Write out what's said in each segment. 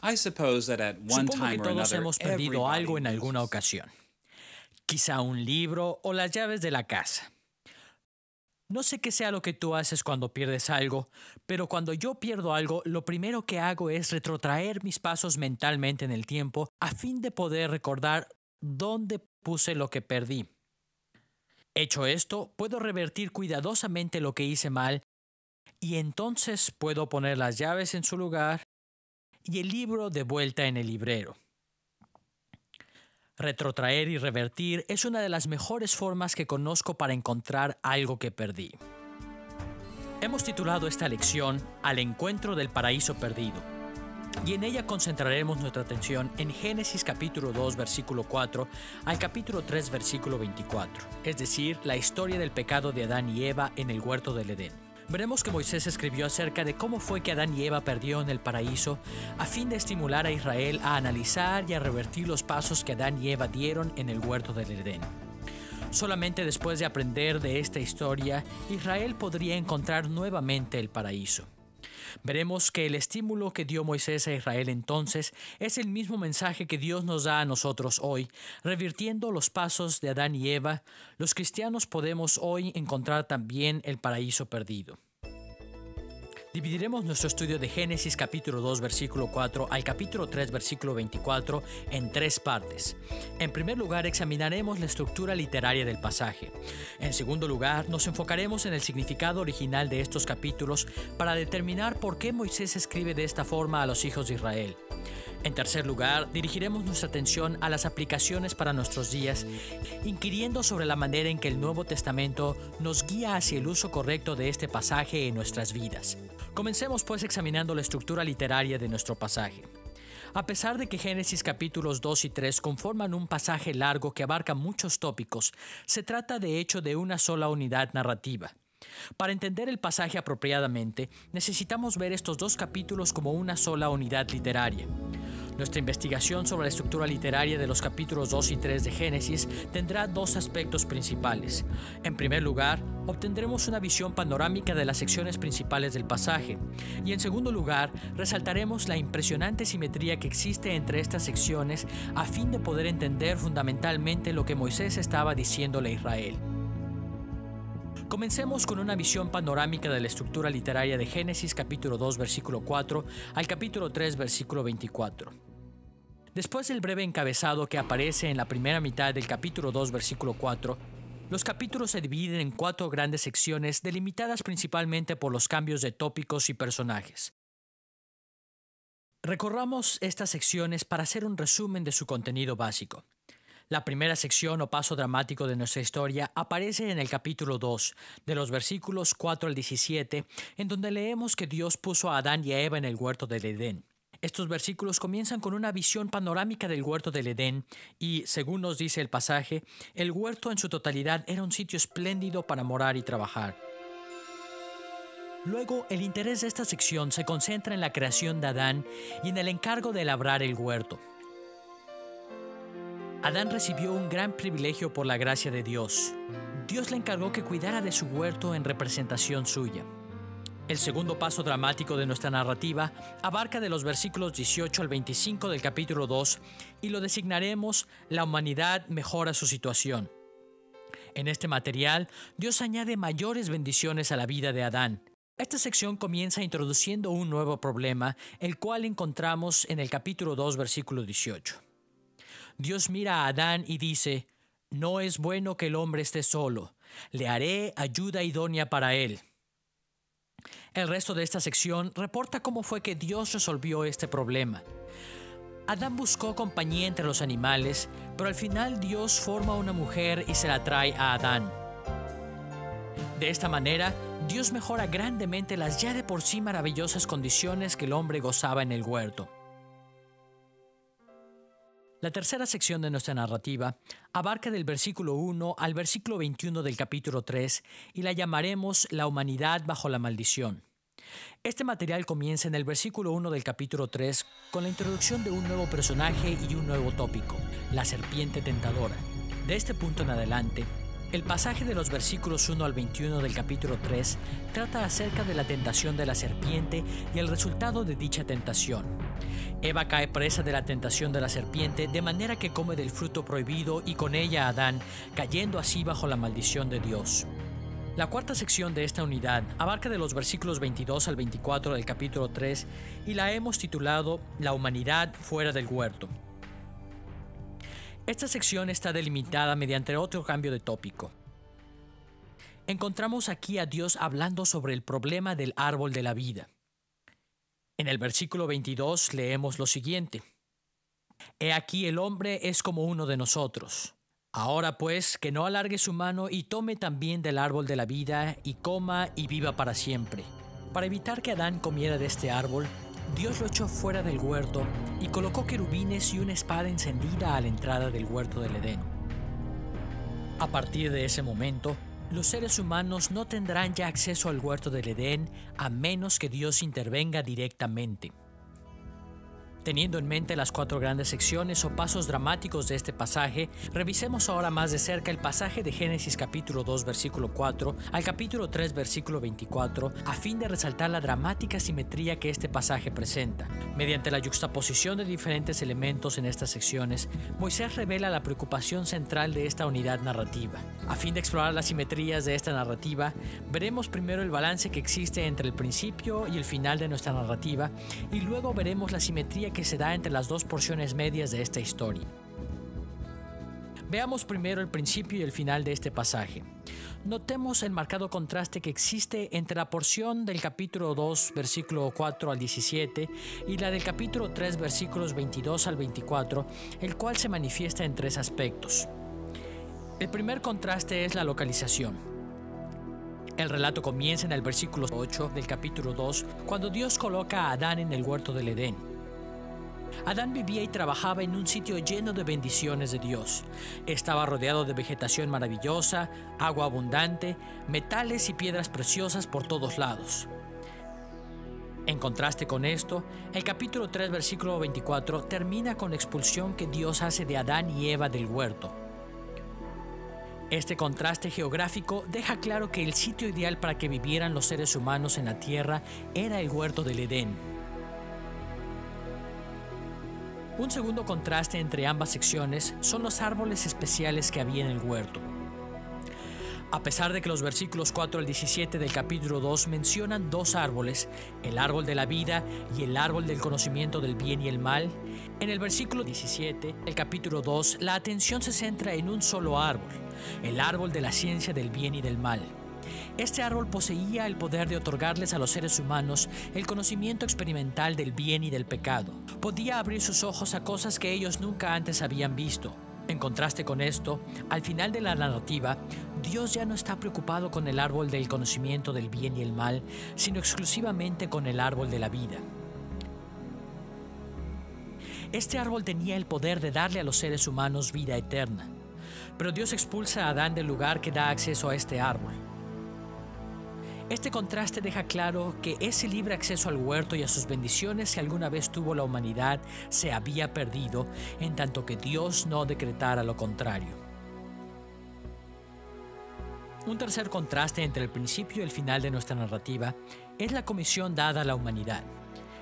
I suppose that at one Supongo que time or todos another, hemos perdido algo en everybody alguna loses. ocasión. Quizá un libro o las llaves de la casa. No sé qué sea lo que tú haces cuando pierdes algo, pero cuando yo pierdo algo, lo primero que hago es retrotraer mis pasos mentalmente en el tiempo a fin de poder recordar dónde puse lo que perdí. Hecho esto, puedo revertir cuidadosamente lo que hice mal y entonces puedo poner las llaves en su lugar y el libro de vuelta en el librero. Retrotraer y revertir es una de las mejores formas que conozco para encontrar algo que perdí. Hemos titulado esta lección Al encuentro del paraíso perdido, y en ella concentraremos nuestra atención en Génesis capítulo 2 versículo 4 al capítulo 3 versículo 24, es decir, la historia del pecado de Adán y Eva en el huerto del Edén. Veremos que Moisés escribió acerca de cómo fue que Adán y Eva perdieron el paraíso a fin de estimular a Israel a analizar y a revertir los pasos que Adán y Eva dieron en el huerto del Edén. Solamente después de aprender de esta historia, Israel podría encontrar nuevamente el paraíso. Veremos que el estímulo que dio Moisés a Israel entonces es el mismo mensaje que Dios nos da a nosotros hoy. Revirtiendo los pasos de Adán y Eva, los cristianos podemos hoy encontrar también el paraíso perdido. Dividiremos nuestro estudio de Génesis capítulo 2 versículo 4 al capítulo 3 versículo 24 en tres partes. En primer lugar, examinaremos la estructura literaria del pasaje. En segundo lugar, nos enfocaremos en el significado original de estos capítulos para determinar por qué Moisés escribe de esta forma a los hijos de Israel. En tercer lugar, dirigiremos nuestra atención a las aplicaciones para nuestros días, inquiriendo sobre la manera en que el Nuevo Testamento nos guía hacia el uso correcto de este pasaje en nuestras vidas. Comencemos pues examinando la estructura literaria de nuestro pasaje. A pesar de que Génesis capítulos 2 y 3 conforman un pasaje largo que abarca muchos tópicos, se trata de hecho de una sola unidad narrativa. Para entender el pasaje apropiadamente, necesitamos ver estos dos capítulos como una sola unidad literaria. Nuestra investigación sobre la estructura literaria de los capítulos 2 y 3 de Génesis tendrá dos aspectos principales. En primer lugar, obtendremos una visión panorámica de las secciones principales del pasaje, y en segundo lugar, resaltaremos la impresionante simetría que existe entre estas secciones a fin de poder entender fundamentalmente lo que Moisés estaba diciéndole a Israel. Comencemos con una visión panorámica de la estructura literaria de Génesis capítulo 2 versículo 4 al capítulo 3 versículo 24. Después del breve encabezado que aparece en la primera mitad del capítulo 2 versículo 4, los capítulos se dividen en cuatro grandes secciones delimitadas principalmente por los cambios de tópicos y personajes. Recorramos estas secciones para hacer un resumen de su contenido básico. La primera sección o paso dramático de nuestra historia aparece en el capítulo 2, de los versículos 4 al 17, en donde leemos que Dios puso a Adán y a Eva en el huerto del Edén. Estos versículos comienzan con una visión panorámica del huerto del Edén y, según nos dice el pasaje, el huerto en su totalidad era un sitio espléndido para morar y trabajar. Luego, el interés de esta sección se concentra en la creación de Adán y en el encargo de labrar el huerto. Adán recibió un gran privilegio por la gracia de Dios. Dios le encargó que cuidara de su huerto en representación suya. El segundo paso dramático de nuestra narrativa abarca de los versículos 18 al 25 del capítulo 2 y lo designaremos La humanidad mejora su situación. En este material, Dios añade mayores bendiciones a la vida de Adán. Esta sección comienza introduciendo un nuevo problema, el cual encontramos en el capítulo 2, versículo 18. Dios mira a Adán y dice: «No es bueno que el hombre esté solo. Le haré ayuda idónea para él». El resto de esta sección reporta cómo fue que Dios resolvió este problema. Adán buscó compañía entre los animales, pero al final Dios forma una mujer y se la trae a Adán. De esta manera, Dios mejora grandemente las ya de por sí maravillosas condiciones que el hombre gozaba en el huerto. La tercera sección de nuestra narrativa abarca del versículo 1 al versículo 21 del capítulo 3 y la llamaremos La humanidad bajo la maldición. Este material comienza en el versículo 1 del capítulo 3 con la introducción de un nuevo personaje y un nuevo tópico, la serpiente tentadora. De este punto en adelante, El pasaje de los versículos 1 al 21 del capítulo 3 trata acerca de la tentación de la serpiente y el resultado de dicha tentación. Eva cae presa de la tentación de la serpiente de manera que come del fruto prohibido y con ella Adán, cayendo así bajo la maldición de Dios. La cuarta sección de esta unidad abarca de los versículos 22 al 24 del capítulo 3 y la hemos titulado La humanidad fuera del huerto. Esta sección está delimitada mediante otro cambio de tópico. Encontramos aquí a Dios hablando sobre el problema del árbol de la vida. En el versículo 22 leemos lo siguiente: He aquí el hombre es como uno de nosotros. Ahora pues, que no alargue su mano y tome también del árbol de la vida y coma y viva para siempre. Para evitar que Adán comiera de este árbol, Dios lo echó fuera del huerto y colocó querubines y una espada encendida a la entrada del huerto del Edén. A partir de ese momento, los seres humanos no tendrán ya acceso al huerto del Edén a menos que Dios intervenga directamente. Teniendo en mente las cuatro grandes secciones o pasos dramáticos de este pasaje, revisemos ahora más de cerca el pasaje de Génesis capítulo 2 versículo 4 al capítulo 3 versículo 24 a fin de resaltar la dramática simetría que este pasaje presenta. Mediante la yuxtaposición de diferentes elementos en estas secciones, Moisés revela la preocupación central de esta unidad narrativa. A fin de explorar las simetrías de esta narrativa, veremos primero el balance que existe entre el principio y el final de nuestra narrativa y luego veremos la simetría que se da entre las dos porciones medias de esta historia. Veamos primero el principio y el final de este pasaje. Notemos el marcado contraste que existe entre la porción del capítulo 2, versículo 4 al 17, y la del capítulo 3, versículos 22 al 24, el cual se manifiesta en tres aspectos. El primer contraste es la localización. El relato comienza en el versículo 8 del capítulo 2, cuando Dios coloca a Adán en el huerto del Edén. Adán vivía y trabajaba en un sitio lleno de bendiciones de Dios. Estaba rodeado de vegetación maravillosa, agua abundante, metales y piedras preciosas por todos lados. En contraste con esto, el capítulo 3, versículo 24 termina con la expulsión que Dios hace de Adán y Eva del huerto. Este contraste geográfico deja claro que el sitio ideal para que vivieran los seres humanos en la tierra era el huerto del Edén. Un segundo contraste entre ambas secciones son los árboles especiales que había en el huerto. A pesar de que los versículos 4 al 17 del capítulo 2 mencionan dos árboles, el árbol de la vida y el árbol del conocimiento del bien y el mal, en el versículo 17 del capítulo 2 la atención se centra en un solo árbol, el árbol de la ciencia del bien y del mal. Este árbol poseía el poder de otorgarles a los seres humanos el conocimiento experimental del bien y del pecado. Podía abrir sus ojos a cosas que ellos nunca antes habían visto. En contraste con esto, al final de la narrativa, Dios ya no está preocupado con el árbol del conocimiento del bien y el mal, sino exclusivamente con el árbol de la vida. Este árbol tenía el poder de darle a los seres humanos vida eterna, pero Dios expulsa a Adán del lugar que da acceso a este árbol. Este contraste deja claro que ese libre acceso al huerto y a sus bendiciones que alguna vez tuvo la humanidad se había perdido, en tanto que Dios no decretara lo contrario. Un tercer contraste entre el principio y el final de nuestra narrativa es la comisión dada a la humanidad.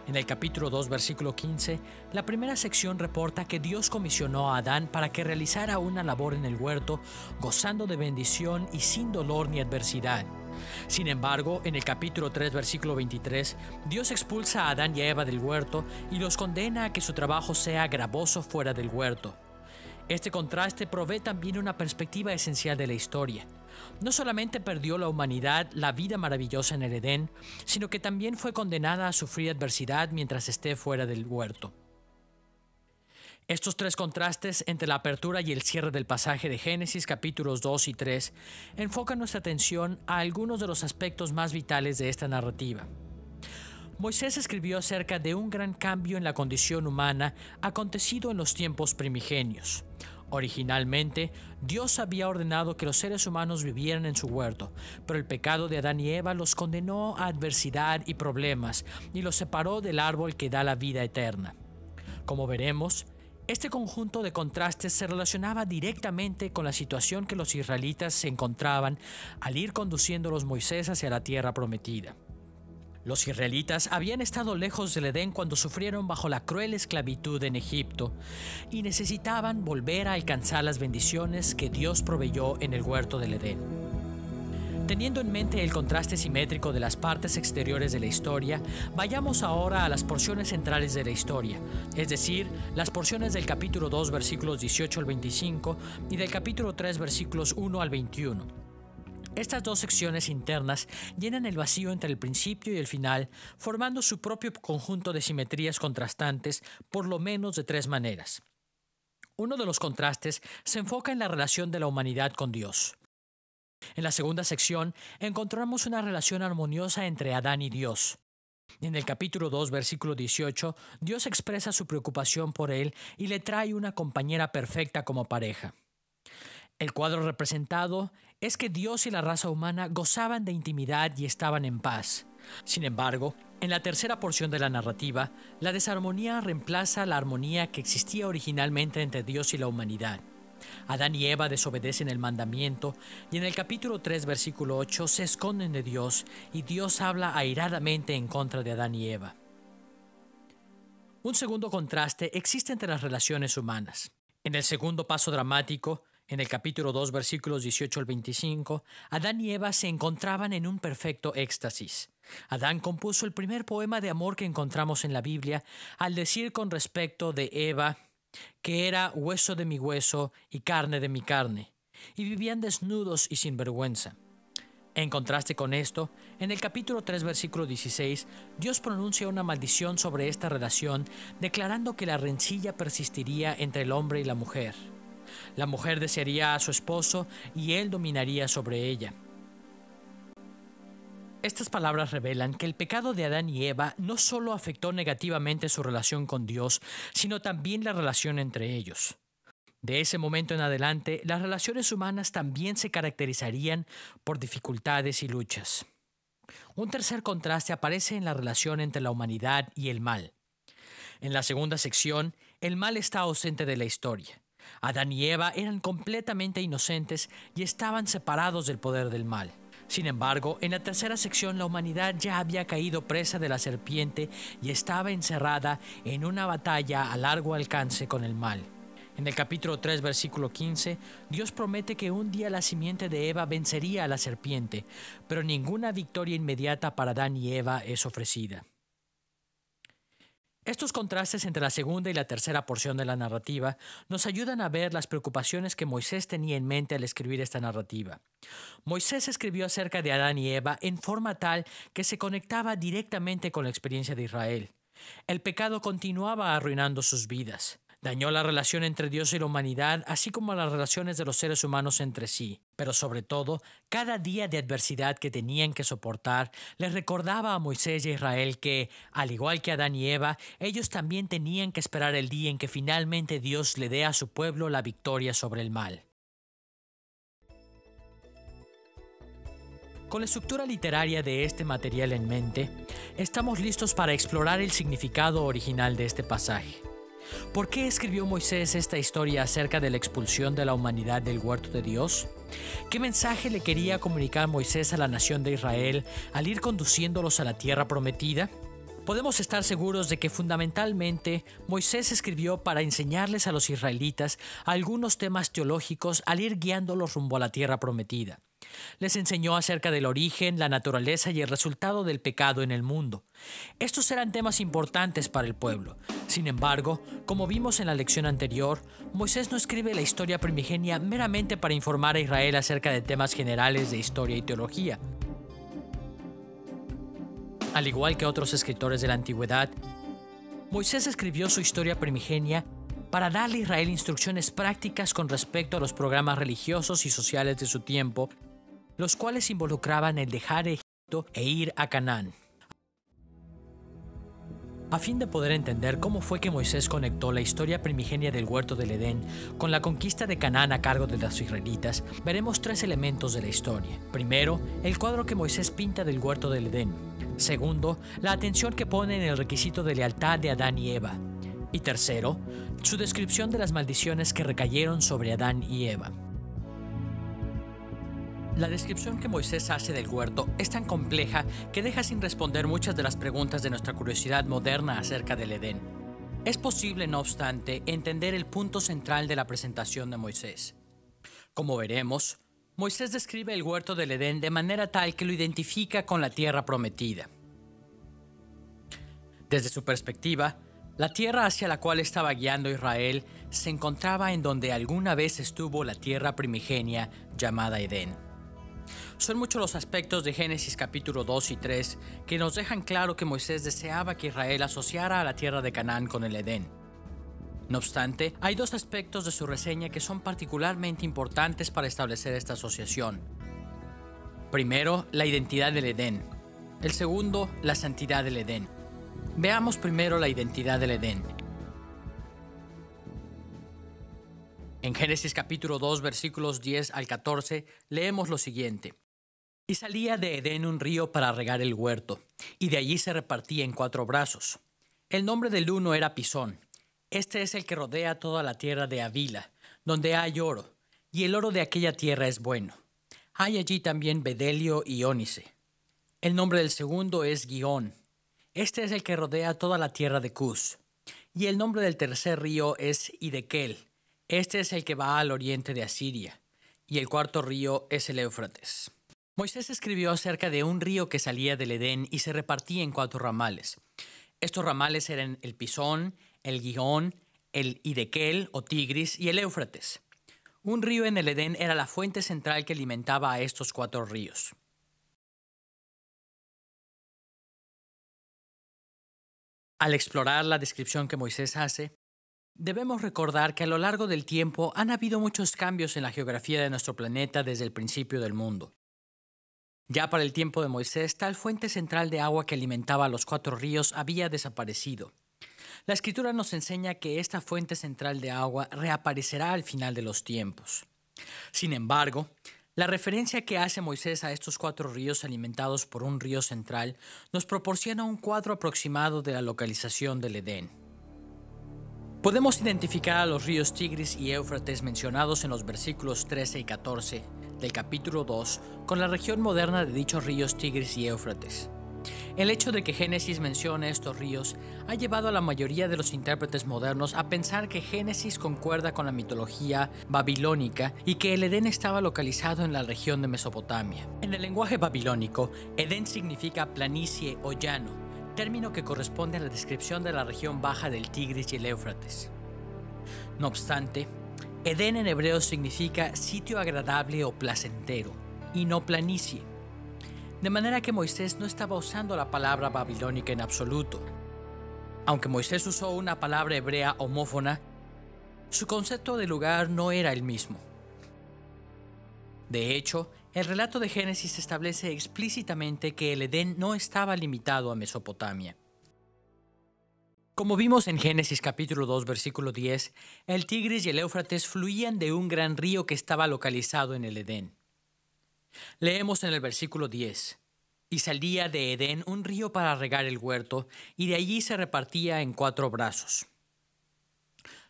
En el capítulo 2, versículo 15, la primera sección reporta que Dios comisionó a Adán para que realizara una labor en el huerto, gozando de bendición y sin dolor ni adversidad. Sin embargo, en el capítulo 3, versículo 23, Dios expulsa a Adán y a Eva del huerto y los condena a que su trabajo sea gravoso fuera del huerto. Este contraste provee también una perspectiva esencial de la historia. No solamente perdió la humanidad la vida maravillosa en el Edén, sino que también fue condenada a sufrir adversidad mientras esté fuera del huerto. Estos tres contrastes entre la apertura y el cierre del pasaje de Génesis capítulos 2 y 3 enfocan nuestra atención a algunos de los aspectos más vitales de esta narrativa. Moisés escribió acerca de un gran cambio en la condición humana acontecido en los tiempos primigenios. Originalmente, Dios había ordenado que los seres humanos vivieran en su huerto, pero el pecado de Adán y Eva los condenó a adversidad y problemas y los separó del árbol que da la vida eterna. Como veremos, Este conjunto de contrastes se relacionaba directamente con la situación que los israelitas se encontraban al ir conduciéndolos Moisés hacia la tierra prometida. Los israelitas habían estado lejos del Edén cuando sufrieron bajo la cruel esclavitud en Egipto y necesitaban volver a alcanzar las bendiciones que Dios proveyó en el huerto del Edén. Teniendo en mente el contraste simétrico de las partes exteriores de la historia, vayamos ahora a las porciones centrales de la historia, es decir, las porciones del capítulo 2 versículos 18 al 25 y del capítulo 3 versículos 1 al 21. Estas dos secciones internas llenan el vacío entre el principio y el final, formando su propio conjunto de simetrías contrastantes por lo menos de tres maneras. Uno de los contrastes se enfoca en la relación de la humanidad con Dios. En la segunda sección encontramos una relación armoniosa entre Adán y Dios. En el capítulo 2, versículo 18, Dios expresa su preocupación por él y le trae una compañera perfecta como pareja. El cuadro representado es que Dios y la raza humana gozaban de intimidad y estaban en paz. Sin embargo, en la tercera porción de la narrativa, la desarmonía reemplaza la armonía que existía originalmente entre Dios y la humanidad. Adán y Eva desobedecen el mandamiento y en el capítulo 3, versículo 8, se esconden de Dios y Dios habla airadamente en contra de Adán y Eva. Un segundo contraste existe entre las relaciones humanas. En el segundo paso dramático, en el capítulo 2, versículos 18 al 25, Adán y Eva se encontraban en un perfecto éxtasis. Adán compuso el primer poema de amor que encontramos en la Biblia al decir con respecto de Eva que era hueso de mi hueso y carne de mi carne, y vivían desnudos y sin vergüenza. En contraste con esto, en el capítulo 3, versículo 16, Dios pronuncia una maldición sobre esta relación, declarando que la rencilla persistiría entre el hombre y la mujer. La mujer desearía a su esposo y él dominaría sobre ella. Estas palabras revelan que el pecado de Adán y Eva no solo afectó negativamente su relación con Dios, sino también la relación entre ellos. De ese momento en adelante, las relaciones humanas también se caracterizarían por dificultades y luchas. Un tercer contraste aparece en la relación entre la humanidad y el mal. En la segunda sección, el mal está ausente de la historia. Adán y Eva eran completamente inocentes y estaban separados del poder del mal. Sin embargo, en la tercera sección la humanidad ya había caído presa de la serpiente y estaba encerrada en una batalla a largo alcance con el mal. En el capítulo 3, versículo 15, Dios promete que un día la simiente de Eva vencería a la serpiente, pero ninguna victoria inmediata para Adán y Eva es ofrecida. Estos contrastes entre la segunda y la tercera porción de la narrativa nos ayudan a ver las preocupaciones que Moisés tenía en mente al escribir esta narrativa. Moisés escribió acerca de Adán y Eva en forma tal que se conectaba directamente con la experiencia de Israel. El pecado continuaba arruinando sus vidas. Dañó la relación entre Dios y la humanidad, así como las relaciones de los seres humanos entre sí. Pero sobre todo, cada día de adversidad que tenían que soportar les recordaba a Moisés y a Israel que, al igual que Adán y Eva, ellos también tenían que esperar el día en que finalmente Dios le dé a su pueblo la victoria sobre el mal. Con la estructura literaria de este material en mente, estamos listos para explorar el significado original de este pasaje. ¿Por qué escribió Moisés esta historia acerca de la expulsión de la humanidad del huerto de Dios? ¿Qué mensaje le quería comunicar Moisés a la nación de Israel al ir conduciéndolos a la tierra prometida? Podemos estar seguros de que fundamentalmente Moisés escribió para enseñarles a los israelitas algunos temas teológicos al ir guiándolos rumbo a la tierra prometida. Les enseñó acerca del origen, la naturaleza y el resultado del pecado en el mundo. Estos eran temas importantes para el pueblo. Sin embargo, como vimos en la lección anterior, Moisés no escribe la historia primigenia meramente para informar a Israel acerca de temas generales de historia y teología. Al igual que otros escritores de la antigüedad, Moisés escribió su historia primigenia para darle a Israel instrucciones prácticas con respecto a los programas religiosos y sociales de su tiempo, los cuales involucraban el dejar Egipto e ir a Canaán. A fin de poder entender cómo fue que Moisés conectó la historia primigenia del huerto del Edén con la conquista de Canaán a cargo de los israelitas, veremos tres elementos de la historia. Primero, el cuadro que Moisés pinta del huerto del Edén. Segundo, la atención que pone en el requisito de lealtad de Adán y Eva. Y tercero, su descripción de las maldiciones que recayeron sobre Adán y Eva. La descripción que Moisés hace del huerto es tan compleja que deja sin responder muchas de las preguntas de nuestra curiosidad moderna acerca del Edén. Es posible, no obstante, entender el punto central de la presentación de Moisés. Como veremos, Moisés describe el huerto del Edén de manera tal que lo identifica con la tierra prometida. Desde su perspectiva, la tierra hacia la cual estaba guiando Israel se encontraba en donde alguna vez estuvo la tierra primigenia llamada Edén. Son muchos los aspectos de Génesis capítulo 2 y 3 que nos dejan claro que Moisés deseaba que Israel asociara a la tierra de Canaán con el Edén. No obstante, hay dos aspectos de su reseña que son particularmente importantes para establecer esta asociación. Primero, la identidad del Edén. El segundo, la santidad del Edén. Veamos primero la identidad del Edén. En Génesis capítulo 2, versículos 10 al 14, leemos lo siguiente. Y salía de Edén un río para regar el huerto, y de allí se repartía en 4 brazos. El nombre del uno era Pisón. Este es el que rodea toda la tierra de Havila, donde hay oro, y el oro de aquella tierra es bueno. Hay allí también bedelio y ónice. El nombre del segundo es Gihón. Este es el que rodea toda la tierra de Cus. Y el nombre del tercer río es Hidekel. Este es el que va al oriente de Asiria. Y el cuarto río es el Éufrates. Moisés escribió acerca de un río que salía del Edén y se repartía en 4 ramales. Estos ramales eran el Pisón, el Gihón, el Hidekel o Tigris y el Éufrates. Un río en el Edén era la fuente central que alimentaba a estos 4 ríos. Al explorar la descripción que Moisés hace, debemos recordar que a lo largo del tiempo han habido muchos cambios en la geografía de nuestro planeta desde el principio del mundo. Ya para el tiempo de Moisés, tal fuente central de agua que alimentaba a los 4 ríos había desaparecido. La Escritura nos enseña que esta fuente central de agua reaparecerá al final de los tiempos. Sin embargo, la referencia que hace Moisés a estos 4 ríos alimentados por un río central nos proporciona un cuadro aproximado de la localización del Edén. Podemos identificar a los ríos Tigris y Éufrates mencionados en los versículos 13 y 14 del capítulo 2 con la región moderna de dichos ríos Tigris y Éufrates. El hecho de que Génesis mencione estos ríos ha llevado a la mayoría de los intérpretes modernos a pensar que Génesis concuerda con la mitología babilónica y que el Edén estaba localizado en la región de Mesopotamia. En el lenguaje babilónico, Edén significa planicie o llano, término que corresponde a la descripción de la región baja del Tigris y el Éufrates. No obstante, Edén en hebreo significa sitio agradable o placentero, y no planicie. De manera que Moisés no estaba usando la palabra babilónica en absoluto. Aunque Moisés usó una palabra hebrea homófona, su concepto de lugar no era el mismo. De hecho, el relato de Génesis establece explícitamente que el Edén no estaba limitado a Mesopotamia. Como vimos en Génesis capítulo 2, versículo 10, el Tigris y el Éufrates fluían de un gran río que estaba localizado en el Edén. Leemos en el versículo 10, y salía de Edén un río para regar el huerto, y de allí se repartía en 4 brazos.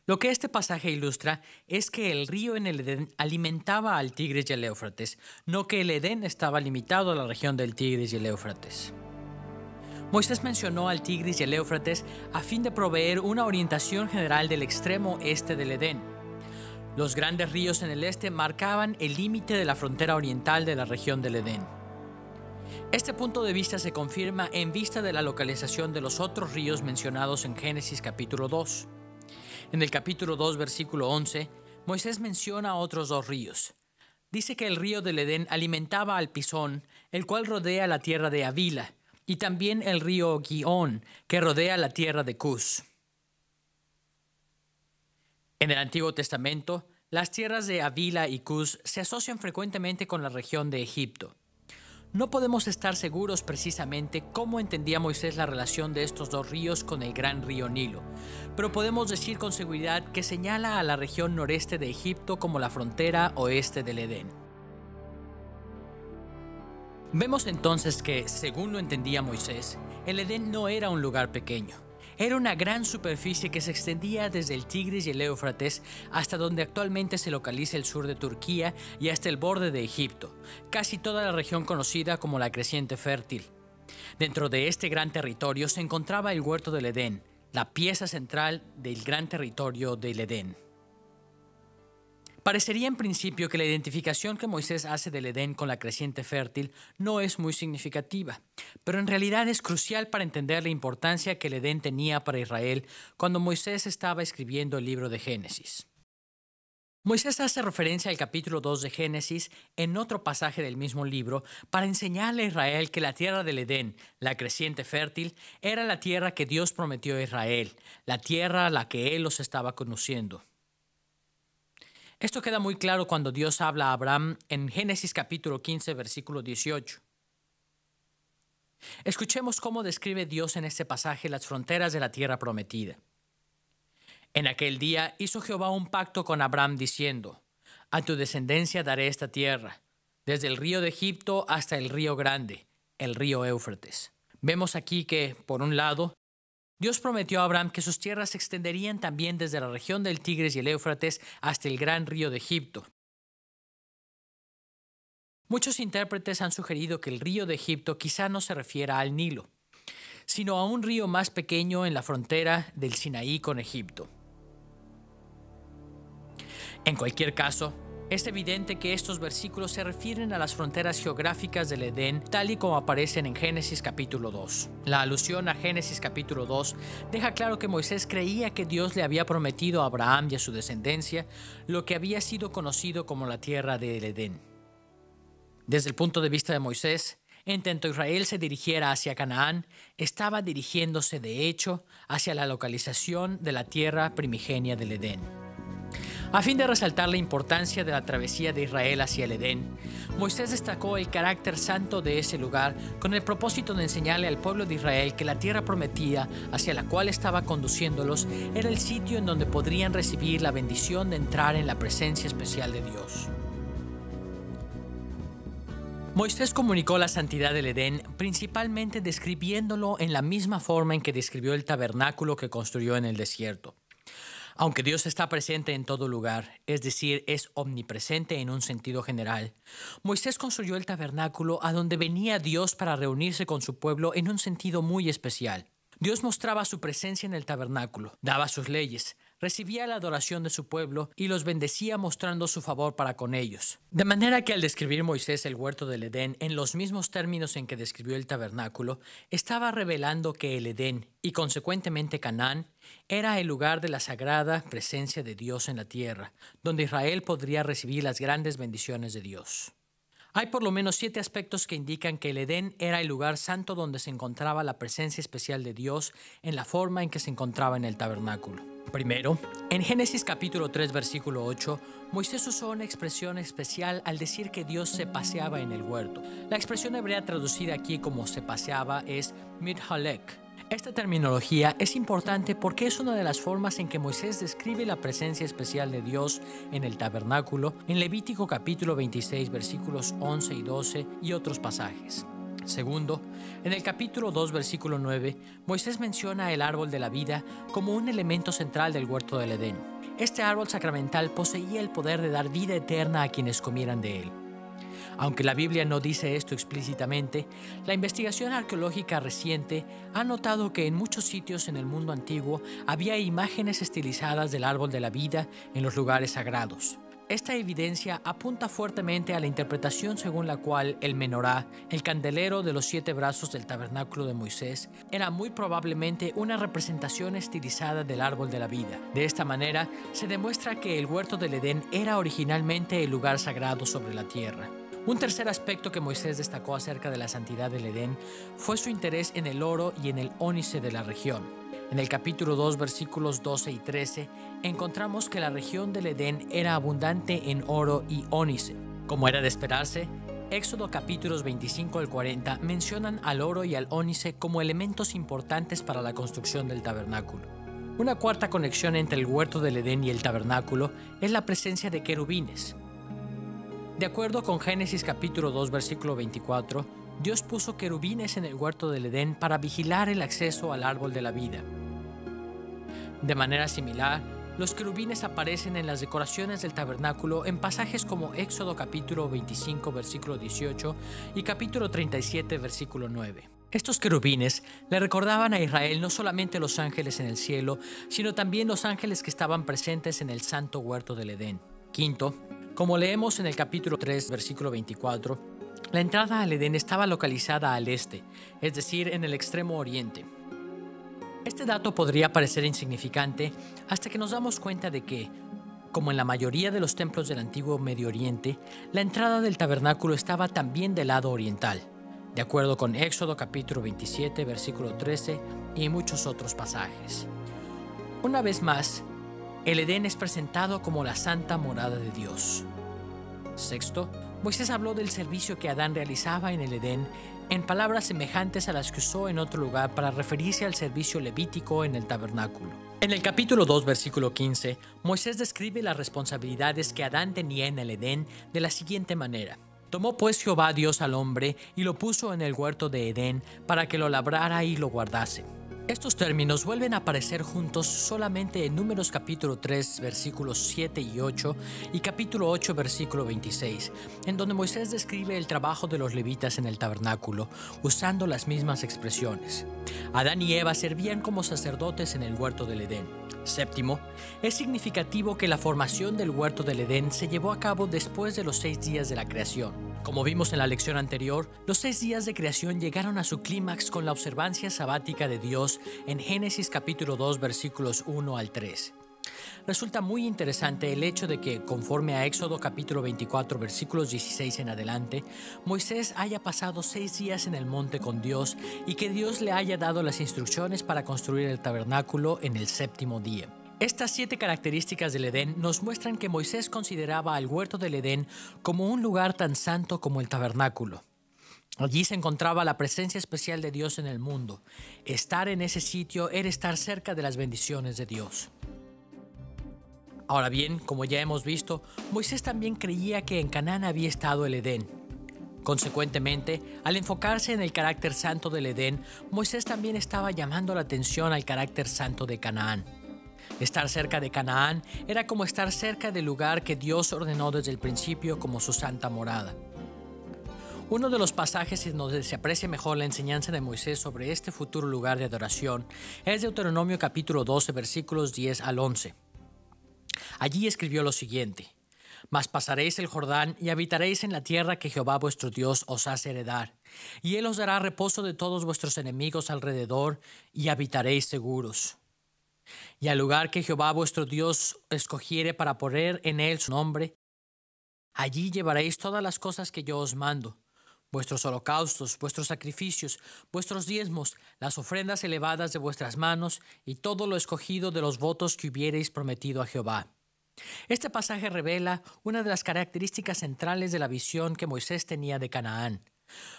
Lo que este pasaje ilustra es que el río en el Edén alimentaba al Tigris y el Éufrates, no que el Edén estaba limitado a la región del Tigris y el Éufrates. Moisés mencionó al Tigris y el Éufrates a fin de proveer una orientación general del extremo este del Edén. Los grandes ríos en el este marcaban el límite de la frontera oriental de la región del Edén. Este punto de vista se confirma en vista de la localización de los otros ríos mencionados en Génesis capítulo 2. En el capítulo 2, versículo 11, Moisés menciona otros 2 ríos. Dice que el río del Edén alimentaba al Pisón, el cual rodea la tierra de Havila, y también el río Gihón, que rodea la tierra de Cus. En el Antiguo Testamento, las tierras de Havila y Cus se asocian frecuentemente con la región de Egipto. No podemos estar seguros precisamente cómo entendía Moisés la relación de estos 2 ríos con el gran río Nilo, pero podemos decir con seguridad que señala a la región noreste de Egipto como la frontera oeste del Edén. Vemos entonces que, según lo entendía Moisés, el Edén no era un lugar pequeño. Era una gran superficie que se extendía desde el Tigris y el Éufrates hasta donde actualmente se localiza el sur de Turquía y hasta el borde de Egipto, casi toda la región conocida como la Creciente Fértil. Dentro de este gran territorio se encontraba el Huerto del Edén, la pieza central del gran territorio del Edén. Parecería en principio que la identificación que Moisés hace del Edén con la creciente fértil no es muy significativa, pero en realidad es crucial para entender la importancia que el Edén tenía para Israel cuando Moisés estaba escribiendo el libro de Génesis. Moisés hace referencia al capítulo 2 de Génesis en otro pasaje del mismo libro para enseñarle a Israel que la tierra del Edén, la creciente fértil, era la tierra que Dios prometió a Israel, la tierra a la que él los estaba conduciendo. Esto queda muy claro cuando Dios habla a Abraham en Génesis capítulo 15, versículo 18. Escuchemos cómo describe Dios en este pasaje las fronteras de la tierra prometida. En aquel día hizo Jehová un pacto con Abraham diciendo: a tu descendencia daré esta tierra, desde el río de Egipto hasta el río grande, el río Éufrates. Vemos aquí que, por un lado, Dios prometió a Abraham que sus tierras se extenderían también desde la región del Tigris y el Éufrates hasta el gran río de Egipto. Muchos intérpretes han sugerido que el río de Egipto quizá no se refiera al Nilo, sino a un río más pequeño en la frontera del Sinaí con Egipto. En cualquier caso, es evidente que estos versículos se refieren a las fronteras geográficas del Edén tal y como aparecen en Génesis capítulo 2. La alusión a Génesis capítulo 2 deja claro que Moisés creía que Dios le había prometido a Abraham y a su descendencia lo que había sido conocido como la tierra del Edén. Desde el punto de vista de Moisés, en tanto Israel se dirigiera hacia Canaán, estaba dirigiéndose de hecho hacia la localización de la tierra primigenia del Edén. A fin de resaltar la importancia de la travesía de Israel hacia el Edén, Moisés destacó el carácter santo de ese lugar con el propósito de enseñarle al pueblo de Israel que la tierra prometida hacia la cual estaba conduciéndolos era el sitio en donde podrían recibir la bendición de entrar en la presencia especial de Dios. Moisés comunicó la santidad del Edén principalmente describiéndolo en la misma forma en que describió el tabernáculo que construyó en el desierto. Aunque Dios está presente en todo lugar, es decir, es omnipresente en un sentido general, Moisés construyó el tabernáculo a donde venía Dios para reunirse con su pueblo en un sentido muy especial. Dios mostraba su presencia en el tabernáculo, daba sus leyes, recibía la adoración de su pueblo y los bendecía mostrando su favor para con ellos. De manera que al describir Moisés el huerto del Edén en los mismos términos en que describió el tabernáculo, estaba revelando que el Edén, y consecuentemente Canaán, era el lugar de la sagrada presencia de Dios en la tierra, donde Israel podría recibir las grandes bendiciones de Dios. Hay por lo menos 7 aspectos que indican que el Edén era el lugar santo donde se encontraba la presencia especial de Dios en la forma en que se encontraba en el tabernáculo. Primero, en Génesis capítulo 3 versículo 8, Moisés usó una expresión especial al decir que Dios se paseaba en el huerto. La expresión hebrea traducida aquí como se paseaba es mithalek. Esta terminología es importante porque es una de las formas en que Moisés describe la presencia especial de Dios en el tabernáculo en Levítico capítulo 26 versículos 11 y 12 y otros pasajes. Segundo, en el capítulo 2 versículo 9, Moisés menciona el árbol de la vida como un elemento central del huerto del Edén. Este árbol sacramental poseía el poder de dar vida eterna a quienes comieran de él. Aunque la Biblia no dice esto explícitamente, la investigación arqueológica reciente ha notado que en muchos sitios en el mundo antiguo había imágenes estilizadas del árbol de la vida en los lugares sagrados. Esta evidencia apunta fuertemente a la interpretación según la cual el menorá, el candelero de los 7 brazos del tabernáculo de Moisés, era muy probablemente una representación estilizada del árbol de la vida. De esta manera, se demuestra que el huerto del Edén era originalmente el lugar sagrado sobre la tierra. Un tercer aspecto que Moisés destacó acerca de la santidad del Edén fue su interés en el oro y en el ónice de la región. En el capítulo 2, versículos 12 y 13, encontramos que la región del Edén era abundante en oro y ónice. Como era de esperarse, Éxodo capítulos 25 al 40 mencionan al oro y al ónice como elementos importantes para la construcción del tabernáculo. Una cuarta conexión entre el huerto del Edén y el tabernáculo es la presencia de querubines. De acuerdo con Génesis capítulo 2 versículo 24, Dios puso querubines en el huerto del Edén para vigilar el acceso al árbol de la vida. De manera similar, los querubines aparecen en las decoraciones del tabernáculo en pasajes como Éxodo capítulo 25 versículo 18 y capítulo 37 versículo 9. Estos querubines le recordaban a Israel no solamente los ángeles en el cielo, sino también los ángeles que estaban presentes en el santo huerto del Edén. Quinto, como leemos en el capítulo 3 versículo 24, la entrada al Edén estaba localizada al este, es decir, en el extremo oriente. Este dato podría parecer insignificante hasta que nos damos cuenta de que, como en la mayoría de los templos del antiguo Medio Oriente, la entrada del tabernáculo estaba también del lado oriental, de acuerdo con Éxodo capítulo 27, versículo 13 y muchos otros pasajes. Una vez más, el Edén es presentado como la santa morada de Dios. Sexto, Moisés habló del servicio que Adán realizaba en el Edén en palabras semejantes a las que usó en otro lugar para referirse al servicio levítico en el tabernáculo. En el capítulo 2, versículo 15, Moisés describe las responsabilidades que Adán tenía en el Edén de la siguiente manera. Tomó pues Jehová Dios al hombre y lo puso en el huerto de Edén para que lo labrara y lo guardase. Estos términos vuelven a aparecer juntos solamente en Números capítulo 3 versículos 7 y 8 y capítulo 8 versículo 26, en donde Moisés describe el trabajo de los levitas en el tabernáculo, usando las mismas expresiones. Adán y Eva servían como sacerdotes en el huerto del Edén. Séptimo, es significativo que la formación del huerto del Edén se llevó a cabo después de los 6 días de la creación. Como vimos en la lección anterior, los 6 días de creación llegaron a su clímax con la observancia sabática de Dios en Génesis capítulo 2 versículos 1 al 3. Resulta muy interesante el hecho de que, conforme a Éxodo capítulo 24 versículos 16 en adelante, Moisés haya pasado 6 días en el monte con Dios y que Dios le haya dado las instrucciones para construir el tabernáculo en el 7º día. Estas 7 características del Edén nos muestran que Moisés consideraba al huerto del Edén como un lugar tan santo como el tabernáculo. Allí se encontraba la presencia especial de Dios en el mundo. Estar en ese sitio era estar cerca de las bendiciones de Dios. Ahora bien, como ya hemos visto, Moisés también creía que en Canaán había estado el Edén. Consecuentemente, al enfocarse en el carácter santo del Edén, Moisés también estaba llamando la atención al carácter santo de Canaán. Estar cerca de Canaán era como estar cerca del lugar que Dios ordenó desde el principio como su santa morada. Uno de los pasajes en donde se aprecia mejor la enseñanza de Moisés sobre este futuro lugar de adoración es Deuteronomio capítulo 12 versículos 10 al 11. Allí escribió lo siguiente: Mas pasaréis el Jordán y habitaréis en la tierra que Jehová vuestro Dios os hace heredar, y él os dará reposo de todos vuestros enemigos alrededor, y habitaréis seguros. Y al lugar que Jehová vuestro Dios escogiere para poner en él su nombre, allí llevaréis todas las cosas que yo os mando, vuestros holocaustos, vuestros sacrificios, vuestros diezmos, las ofrendas elevadas de vuestras manos, y todo lo escogido de los votos que hubiereis prometido a Jehová. Este pasaje revela una de las características centrales de la visión que Moisés tenía de Canaán.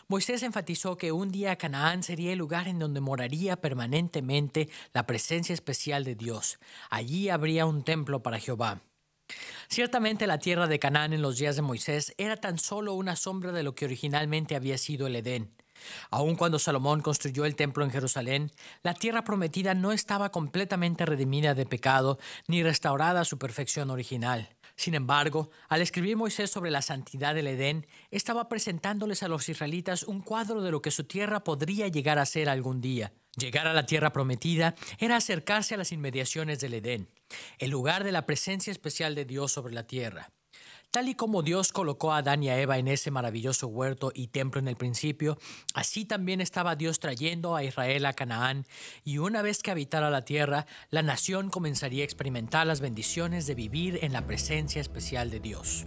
Moisés enfatizó que un día Canaán sería el lugar en donde moraría permanentemente la presencia especial de Dios. Allí habría un templo para Jehová. Ciertamente la tierra de Canaán en los días de Moisés era tan solo una sombra de lo que originalmente había sido el Edén. Aun cuando Salomón construyó el templo en Jerusalén, la tierra prometida no estaba completamente redimida de pecado ni restaurada a su perfección original. Sin embargo, al escribir Moisés sobre la santidad del Edén, estaba presentándoles a los israelitas un cuadro de lo que su tierra podría llegar a ser algún día. Llegar a la tierra prometida era acercarse a las inmediaciones del Edén, el lugar de la presencia especial de Dios sobre la tierra. Tal y como Dios colocó a Adán y a Eva en ese maravilloso huerto y templo en el principio, así también estaba Dios trayendo a Israel a Canaán, y una vez que habitara la tierra, la nación comenzaría a experimentar las bendiciones de vivir en la presencia especial de Dios.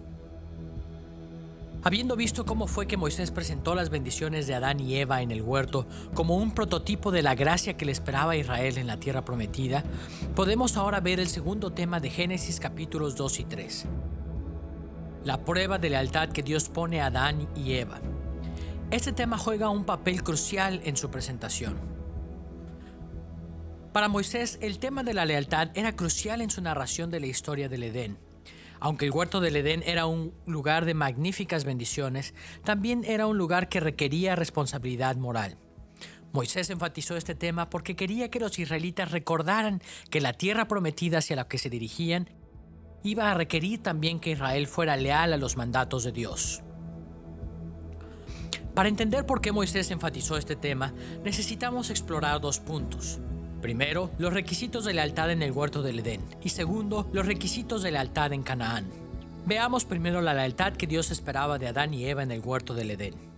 Habiendo visto cómo fue que Moisés presentó las bendiciones de Adán y Eva en el huerto como un prototipo de la gracia que le esperaba a Israel en la tierra prometida, podemos ahora ver el segundo tema de Génesis capítulos 2 y 3. La prueba de lealtad que Dios pone a Adán y Eva. Este tema juega un papel crucial en su presentación. Para Moisés, el tema de la lealtad era crucial en su narración de la historia del Edén. Aunque el huerto del Edén era un lugar de magníficas bendiciones, también era un lugar que requería responsabilidad moral. Moisés enfatizó este tema porque quería que los israelitas recordaran que la tierra prometida hacia la que se dirigían iba a requerir también que Israel fuera leal a los mandatos de Dios. Para entender por qué Moisés enfatizó este tema, necesitamos explorar dos puntos. Primero, los requisitos de lealtad en el huerto del Edén, y segundo, los requisitos de lealtad en Canaán. Veamos primero la lealtad que Dios esperaba de Adán y Eva en el huerto del Edén.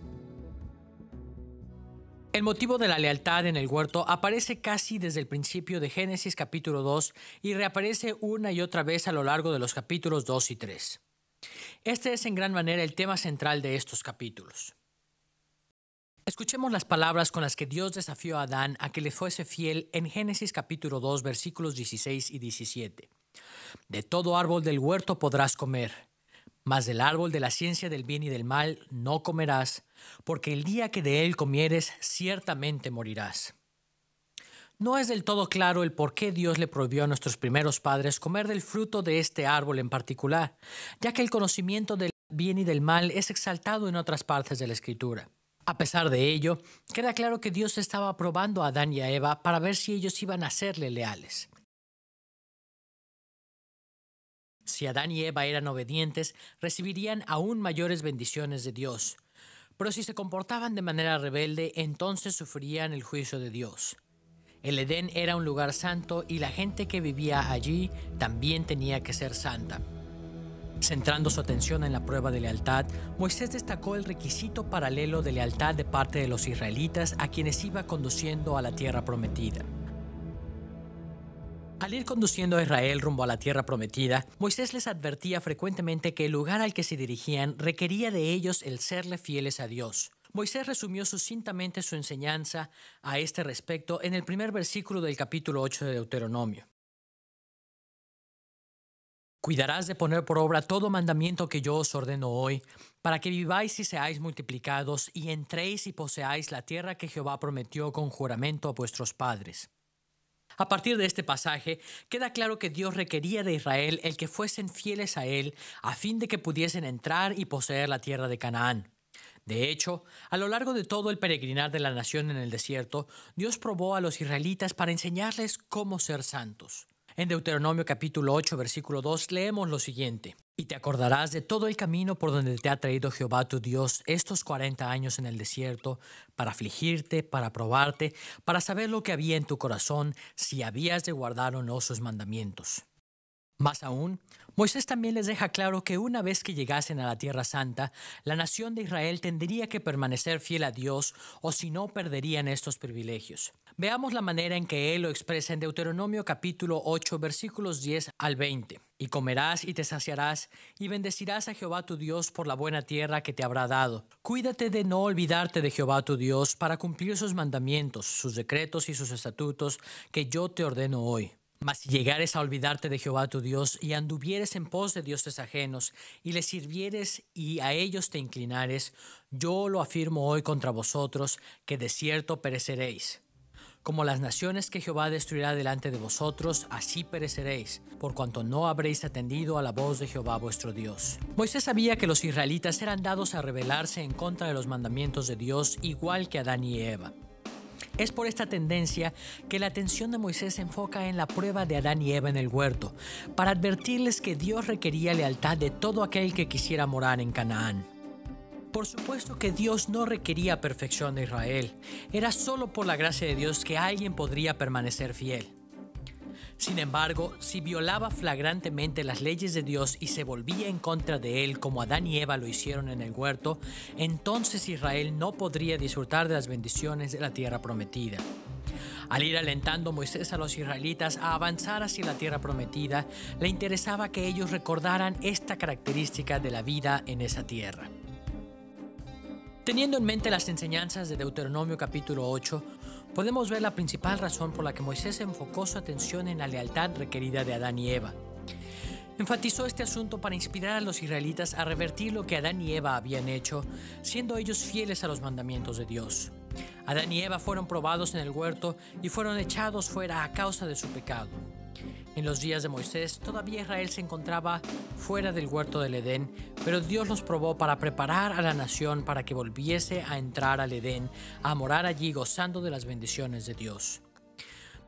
El motivo de la lealtad en el huerto aparece casi desde el principio de Génesis capítulo 2 y reaparece una y otra vez a lo largo de los capítulos 2 y 3. Este es en gran manera el tema central de estos capítulos. Escuchemos las palabras con las que Dios desafió a Adán a que le fuese fiel en Génesis capítulo 2 versículos 16 y 17. De todo árbol del huerto podrás comer, mas del árbol de la ciencia del bien y del mal no comerás, porque el día que de él comieres ciertamente morirás. No es del todo claro el por qué Dios le prohibió a nuestros primeros padres comer del fruto de este árbol en particular, ya que el conocimiento del bien y del mal es exaltado en otras partes de la Escritura. A pesar de ello, queda claro que Dios estaba probando a Adán y a Eva para ver si ellos iban a serle leales. Si Adán y Eva eran obedientes, recibirían aún mayores bendiciones de Dios. Pero si se comportaban de manera rebelde, entonces sufrirían el juicio de Dios. El Edén era un lugar santo y la gente que vivía allí también tenía que ser santa. Centrando su atención en la prueba de lealtad, Moisés destacó el requisito paralelo de lealtad de parte de los israelitas a quienes iba conduciendo a la tierra prometida. Al ir conduciendo a Israel rumbo a la tierra prometida, Moisés les advertía frecuentemente que el lugar al que se dirigían requería de ellos el serle fieles a Dios. Moisés resumió sucintamente su enseñanza a este respecto en el primer versículo del capítulo 8 de Deuteronomio. Cuidarás de poner por obra todo mandamiento que yo os ordeno hoy, para que viváis y seáis multiplicados, y entréis y poseáis la tierra que Jehová prometió con juramento a vuestros padres. A partir de este pasaje, queda claro que Dios requería de Israel el que fuesen fieles a Él, a fin de que pudiesen entrar y poseer la tierra de Canaán. De hecho, a lo largo de todo el peregrinar de la nación en el desierto, Dios probó a los israelitas para enseñarles cómo ser santos. En Deuteronomio capítulo 8, versículo 2, leemos lo siguiente. Y te acordarás de todo el camino por donde te ha traído Jehová tu Dios estos 40 años en el desierto, para afligirte, para probarte, para saber lo que había en tu corazón, si habías de guardar o no sus mandamientos. Más aún, Moisés también les deja claro que una vez que llegasen a la Tierra Santa, la nación de Israel tendría que permanecer fiel a Dios o si no perderían estos privilegios. Veamos la manera en que él lo expresa en Deuteronomio capítulo 8 versículos 10 al 20. Y comerás y te saciarás y bendecirás a Jehová tu Dios por la buena tierra que te habrá dado. Cuídate de no olvidarte de Jehová tu Dios para cumplir sus mandamientos, sus decretos y sus estatutos que yo te ordeno hoy. Mas si llegares a olvidarte de Jehová tu Dios y anduvieres en pos de dioses ajenos y les sirvieres y a ellos te inclinares, yo lo afirmo hoy contra vosotros, que de cierto pereceréis. Como las naciones que Jehová destruirá delante de vosotros, así pereceréis, por cuanto no habréis atendido a la voz de Jehová vuestro Dios. Moisés sabía que los israelitas eran dados a rebelarse en contra de los mandamientos de Dios, igual que Adán y Eva. Es por esta tendencia que la atención de Moisés se enfoca en la prueba de Adán y Eva en el huerto, para advertirles que Dios requería lealtad de todo aquel que quisiera morar en Canaán. Por supuesto que Dios no requería perfección de Israel, era solo por la gracia de Dios que alguien podría permanecer fiel. Sin embargo, si violaba flagrantemente las leyes de Dios y se volvía en contra de él como Adán y Eva lo hicieron en el huerto, entonces Israel no podría disfrutar de las bendiciones de la tierra prometida. Al ir alentando Moisés a los israelitas a avanzar hacia la tierra prometida, le interesaba que ellos recordaran esta característica de la vida en esa tierra. Teniendo en mente las enseñanzas de Deuteronomio capítulo 8, podemos ver la principal razón por la que Moisés enfocó su atención en la lealtad requerida de Adán y Eva. Enfatizó este asunto para inspirar a los israelitas a revertir lo que Adán y Eva habían hecho, siendo ellos fieles a los mandamientos de Dios. Adán y Eva fueron probados en el huerto y fueron echados fuera a causa de su pecado. En los días de Moisés, todavía Israel se encontraba fuera del huerto del Edén, pero Dios los probó para preparar a la nación para que volviese a entrar al Edén, a morar allí gozando de las bendiciones de Dios.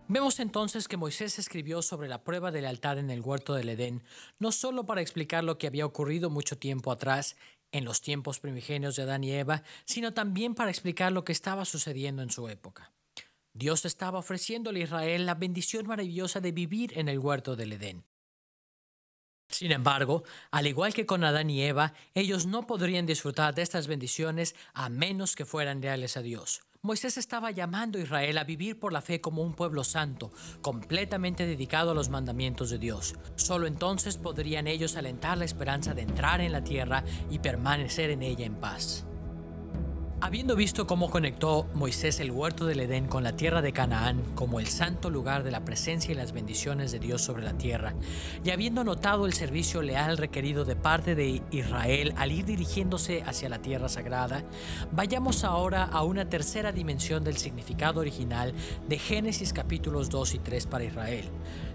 Vemos entonces que Moisés escribió sobre la prueba de lealtad en el huerto del Edén, no solo para explicar lo que había ocurrido mucho tiempo atrás, en los tiempos primigenios de Adán y Eva, sino también para explicar lo que estaba sucediendo en su época. Dios estaba ofreciéndole a Israel la bendición maravillosa de vivir en el huerto del Edén. Sin embargo, al igual que con Adán y Eva, ellos no podrían disfrutar de estas bendiciones a menos que fueran leales a Dios. Moisés estaba llamando a Israel a vivir por la fe como un pueblo santo, completamente dedicado a los mandamientos de Dios. Solo entonces podrían ellos alentar la esperanza de entrar en la tierra y permanecer en ella en paz. Habiendo visto cómo conectó Moisés el huerto del Edén con la tierra de Canaán como el santo lugar de la presencia y las bendiciones de Dios sobre la tierra, y habiendo notado el servicio leal requerido de parte de Israel al ir dirigiéndose hacia la tierra sagrada, vayamos ahora a una tercera dimensión del significado original de Génesis capítulos 2 y 3 para Israel,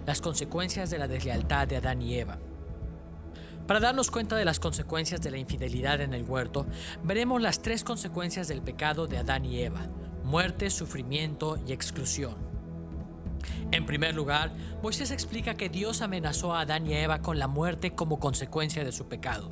las consecuencias de la deslealtad de Adán y Eva. Para darnos cuenta de las consecuencias de la infidelidad en el huerto, veremos las tres consecuencias del pecado de Adán y Eva: muerte, sufrimiento y exclusión. En primer lugar, Moisés explica que Dios amenazó a Adán y a Eva con la muerte como consecuencia de su pecado.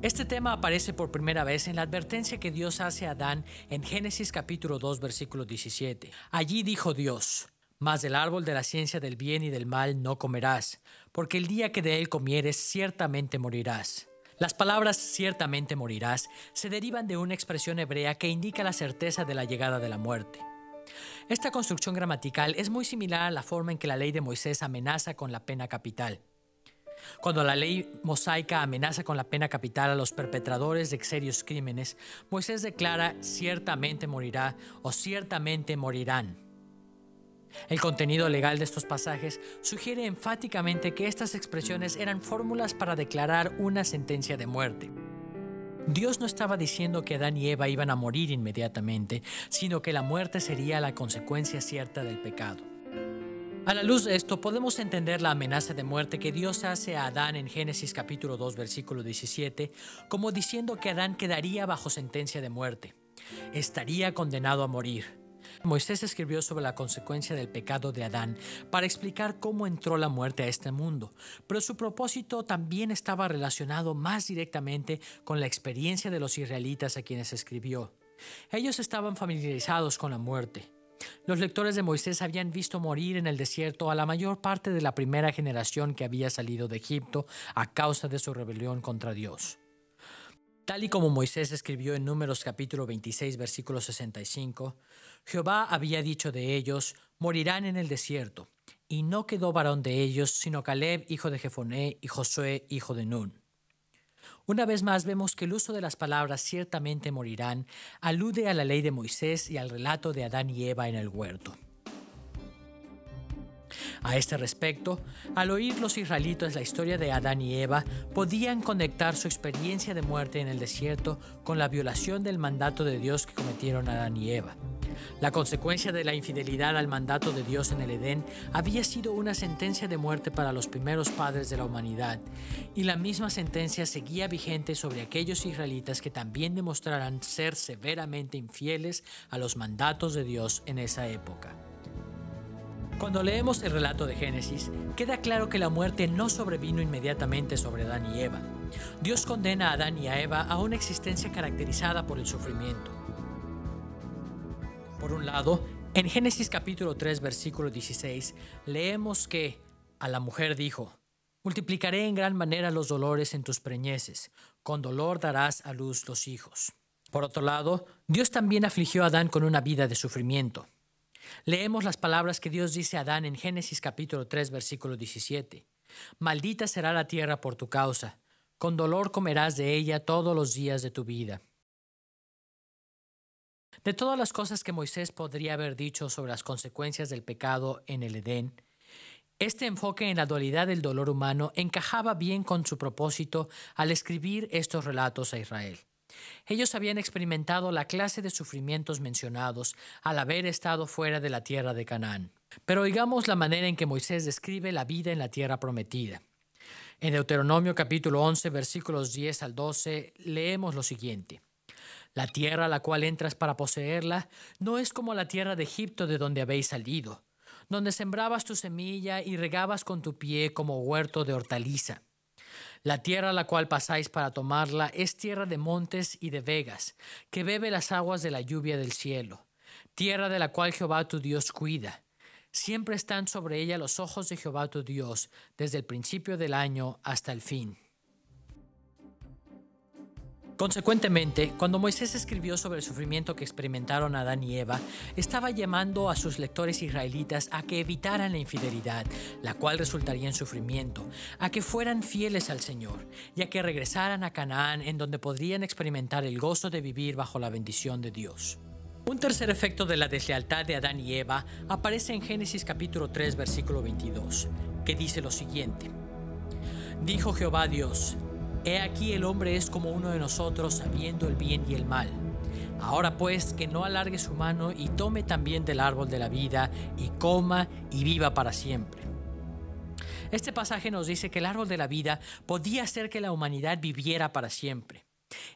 Este tema aparece por primera vez en la advertencia que Dios hace a Adán en Génesis capítulo 2, versículo 17. Allí dijo Dios: «Mas del árbol de la ciencia del bien y del mal no comerás, porque el día que de él comieres ciertamente morirás». Las palabras «ciertamente morirás» se derivan de una expresión hebrea que indica la certeza de la llegada de la muerte. Esta construcción gramatical es muy similar a la forma en que la ley de Moisés amenaza con la pena capital. Cuando la ley mosaica amenaza con la pena capital a los perpetradores de serios crímenes, Moisés declara «ciertamente morirá» o «ciertamente morirán». El contenido legal de estos pasajes sugiere enfáticamente que estas expresiones eran fórmulas para declarar una sentencia de muerte. Dios no estaba diciendo que Adán y Eva iban a morir inmediatamente, sino que la muerte sería la consecuencia cierta del pecado. A la luz de esto, podemos entender la amenaza de muerte que Dios hace a Adán en Génesis capítulo 2, versículo 17, como diciendo que Adán quedaría bajo sentencia de muerte. Estaría condenado a morir. Moisés escribió sobre la consecuencia del pecado de Adán para explicar cómo entró la muerte a este mundo, pero su propósito también estaba relacionado más directamente con la experiencia de los israelitas a quienes escribió. Ellos estaban familiarizados con la muerte. Los lectores de Moisés habían visto morir en el desierto a la mayor parte de la primera generación que había salido de Egipto a causa de su rebelión contra Dios. Tal y como Moisés escribió en Números capítulo 26, versículo 65, Jehová había dicho de ellos: morirán en el desierto, y no quedó varón de ellos, sino Caleb, hijo de Jefoné, y Josué, hijo de Nun. Una vez más vemos que el uso de las palabras ciertamente morirán alude a la ley de Moisés y al relato de Adán y Eva en el huerto. A este respecto, al oír los israelitas la historia de Adán y Eva, podían conectar su experiencia de muerte en el desierto con la violación del mandato de Dios que cometieron Adán y Eva. La consecuencia de la infidelidad al mandato de Dios en el Edén había sido una sentencia de muerte para los primeros padres de la humanidad, y la misma sentencia seguía vigente sobre aquellos israelitas que también demostraran ser severamente infieles a los mandatos de Dios en esa época. Cuando leemos el relato de Génesis, queda claro que la muerte no sobrevino inmediatamente sobre Adán y Eva. Dios condena a Adán y a Eva a una existencia caracterizada por el sufrimiento. Por un lado, en Génesis capítulo 3, versículo 16, leemos que a la mujer dijo: «Multiplicaré en gran manera los dolores en tus preñeces, con dolor darás a luz los hijos». Por otro lado, Dios también afligió a Adán con una vida de sufrimiento. Leemos las palabras que Dios dice a Adán en Génesis capítulo 3, versículo 17. «Maldita será la tierra por tu causa, con dolor comerás de ella todos los días de tu vida». De todas las cosas que Moisés podría haber dicho sobre las consecuencias del pecado en el Edén, este enfoque en la dualidad del dolor humano encajaba bien con su propósito al escribir estos relatos a Israel. Ellos habían experimentado la clase de sufrimientos mencionados al haber estado fuera de la tierra de Canaán. Pero oigamos la manera en que Moisés describe la vida en la tierra prometida. En Deuteronomio capítulo 11, versículos 10 al 12, leemos lo siguiente. La tierra a la cual entras para poseerla no es como la tierra de Egipto de donde habéis salido, donde sembrabas tu semilla y regabas con tu pie como huerto de hortaliza. La tierra a la cual pasáis para tomarla es tierra de montes y de vegas, que bebe las aguas de la lluvia del cielo, tierra de la cual Jehová tu Dios cuida. Siempre están sobre ella los ojos de Jehová tu Dios, desde el principio del año hasta el fin. Consecuentemente, cuando Moisés escribió sobre el sufrimiento que experimentaron Adán y Eva, estaba llamando a sus lectores israelitas a que evitaran la infidelidad, la cual resultaría en sufrimiento, a que fueran fieles al Señor y a que regresaran a Canaán, en donde podrían experimentar el gozo de vivir bajo la bendición de Dios. Un tercer efecto de la deslealtad de Adán y Eva aparece en Génesis capítulo 3, versículo 22, que dice lo siguiente. Dijo Jehová Dios: He aquí el hombre es como uno de nosotros, sabiendo el bien y el mal. Ahora pues, que no alargue su mano y tome también del árbol de la vida, y coma y viva para siempre. Este pasaje nos dice que el árbol de la vida podía hacer que la humanidad viviera para siempre.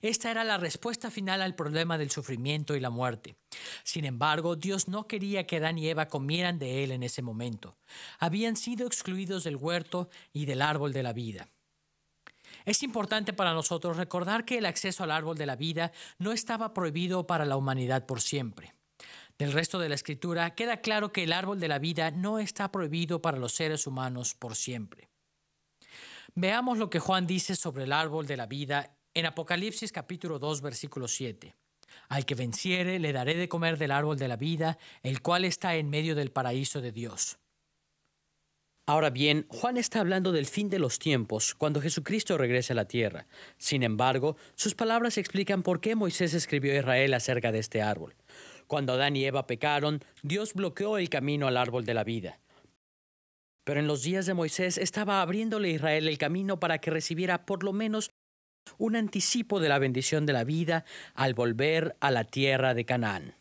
Esta era la respuesta final al problema del sufrimiento y la muerte. Sin embargo, Dios no quería que Adán y Eva comieran de él en ese momento. Habían sido excluidos del huerto y del árbol de la vida. Es importante para nosotros recordar que el acceso al árbol de la vida no estaba prohibido para la humanidad por siempre. Del resto de la Escritura queda claro que el árbol de la vida no está prohibido para los seres humanos por siempre. Veamos lo que Juan dice sobre el árbol de la vida en Apocalipsis capítulo 2, versículo 7. Al que venciere le daré de comer del árbol de la vida, el cual está en medio del paraíso de Dios. Ahora bien, Juan está hablando del fin de los tiempos, cuando Jesucristo regrese a la tierra. Sin embargo, sus palabras explican por qué Moisés escribió a Israel acerca de este árbol. Cuando Adán y Eva pecaron, Dios bloqueó el camino al árbol de la vida. Pero en los días de Moisés estaba abriéndole a Israel el camino para que recibiera por lo menos un anticipo de la bendición de la vida al volver a la tierra de Canaán.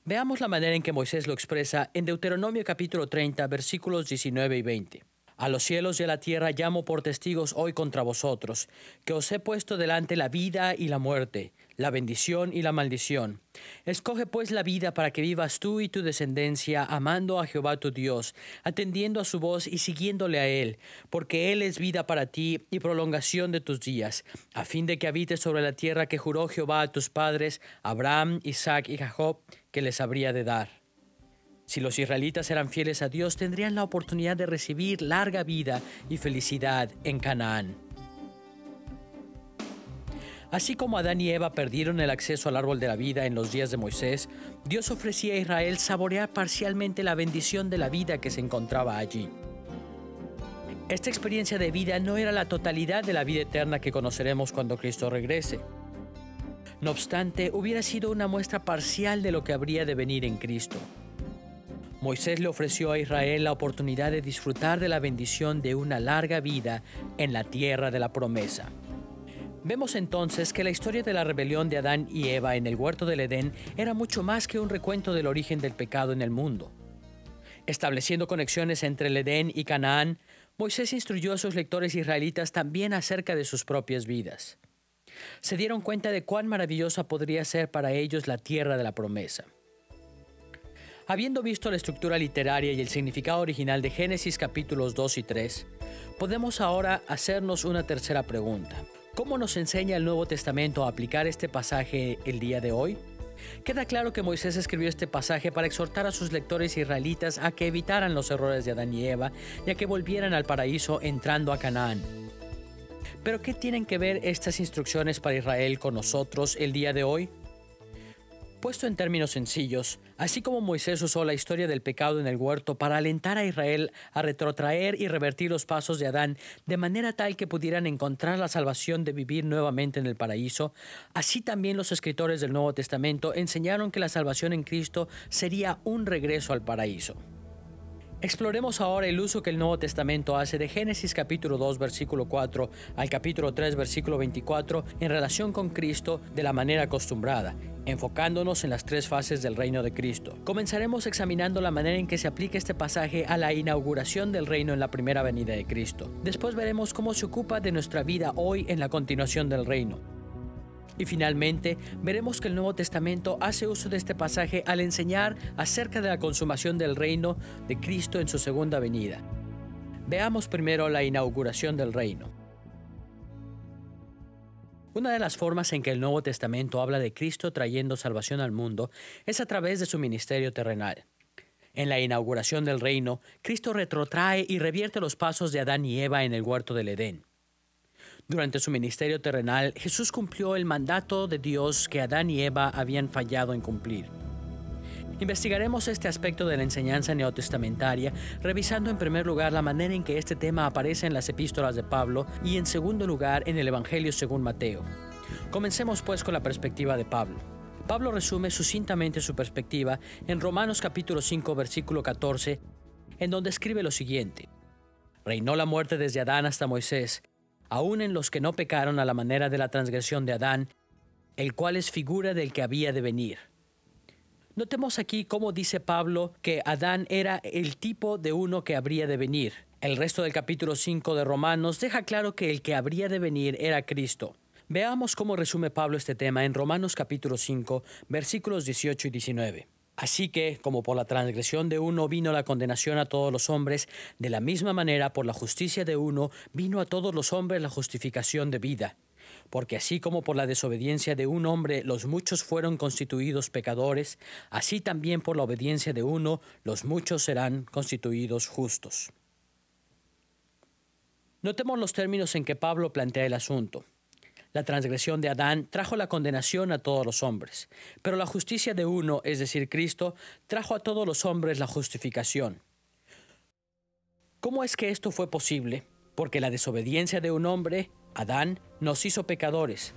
Veamos la manera en que Moisés lo expresa en Deuteronomio capítulo 30, versículos 19 y 20. A los cielos y a la tierra llamo por testigos hoy contra vosotros, que os he puesto delante la vida y la muerte, la bendición y la maldición. Escoge pues la vida para que vivas tú y tu descendencia, amando a Jehová tu Dios, atendiendo a su voz y siguiéndole a Él, porque Él es vida para ti y prolongación de tus días, a fin de que habites sobre la tierra que juró Jehová a tus padres, Abraham, Isaac y Jacob, que les habría de dar. Si los israelitas eran fieles a Dios, tendrían la oportunidad de recibir larga vida y felicidad en Canaán. Así como Adán y Eva perdieron el acceso al árbol de la vida en los días de Moisés, Dios ofrecía a Israel saborear parcialmente la bendición de la vida que se encontraba allí. Esta experiencia de vida no era la totalidad de la vida eterna que conoceremos cuando Cristo regrese. No obstante, hubiera sido una muestra parcial de lo que habría de venir en Cristo. Moisés le ofreció a Israel la oportunidad de disfrutar de la bendición de una larga vida en la tierra de la promesa. Vemos entonces que la historia de la rebelión de Adán y Eva en el huerto del Edén era mucho más que un recuento del origen del pecado en el mundo. Estableciendo conexiones entre el Edén y Canaán, Moisés instruyó a sus lectores israelitas también acerca de sus propias vidas. Se dieron cuenta de cuán maravillosa podría ser para ellos la tierra de la promesa. Habiendo visto la estructura literaria y el significado original de Génesis capítulos 2 y 3, podemos ahora hacernos una tercera pregunta. ¿Cómo nos enseña el Nuevo Testamento a aplicar este pasaje el día de hoy? Queda claro que Moisés escribió este pasaje para exhortar a sus lectores israelitas a que evitaran los errores de Adán y Eva y a que volvieran al paraíso entrando a Canaán. ¿Pero qué tienen que ver estas instrucciones para Israel con nosotros el día de hoy? Puesto en términos sencillos, así como Moisés usó la historia del pecado en el huerto para alentar a Israel a retrotraer y revertir los pasos de Adán de manera tal que pudieran encontrar la salvación de vivir nuevamente en el paraíso, así también los escritores del Nuevo Testamento enseñaron que la salvación en Cristo sería un regreso al paraíso. Exploremos ahora el uso que el Nuevo Testamento hace de Génesis capítulo 2 versículo 4 al capítulo 3 versículo 24 en relación con Cristo de la manera acostumbrada, enfocándonos en las tres fases del reino de Cristo. Comenzaremos examinando la manera en que se aplica este pasaje a la inauguración del reino en la primera venida de Cristo. Después veremos cómo se ocupa de nuestra vida hoy en la continuación del reino. Y finalmente, veremos que el Nuevo Testamento hace uso de este pasaje al enseñar acerca de la consumación del reino de Cristo en su segunda venida. Veamos primero la inauguración del reino. Una de las formas en que el Nuevo Testamento habla de Cristo trayendo salvación al mundo es a través de su ministerio terrenal. En la inauguración del reino, Cristo retrotrae y revierte los pasos de Adán y Eva en el huerto del Edén. Durante su ministerio terrenal, Jesús cumplió el mandato de Dios que Adán y Eva habían fallado en cumplir. Investigaremos este aspecto de la enseñanza neotestamentaria, revisando en primer lugar la manera en que este tema aparece en las epístolas de Pablo y en segundo lugar en el Evangelio según Mateo. Comencemos pues con la perspectiva de Pablo. Pablo resume sucintamente su perspectiva en Romanos capítulo 5 versículo 14, en donde escribe lo siguiente: Reinó la muerte desde Adán hasta Moisés, aun en los que no pecaron a la manera de la transgresión de Adán, el cual es figura del que había de venir. Notemos aquí cómo dice Pablo que Adán era el tipo de uno que habría de venir. El resto del capítulo 5 de Romanos deja claro que el que habría de venir era Cristo. Veamos cómo resume Pablo este tema en Romanos capítulo 5, versículos 18 y 19. Así que, como por la transgresión de uno vino la condenación a todos los hombres, de la misma manera por la justicia de uno vino a todos los hombres la justificación de vida. Porque así como por la desobediencia de un hombre los muchos fueron constituidos pecadores, así también por la obediencia de uno los muchos serán constituidos justos. Notemos los términos en que Pablo plantea el asunto. La transgresión de Adán trajo la condenación a todos los hombres, pero la justicia de uno, es decir, Cristo, trajo a todos los hombres la justificación. ¿Cómo es que esto fue posible? Porque la desobediencia de un hombre, Adán, nos hizo pecadores,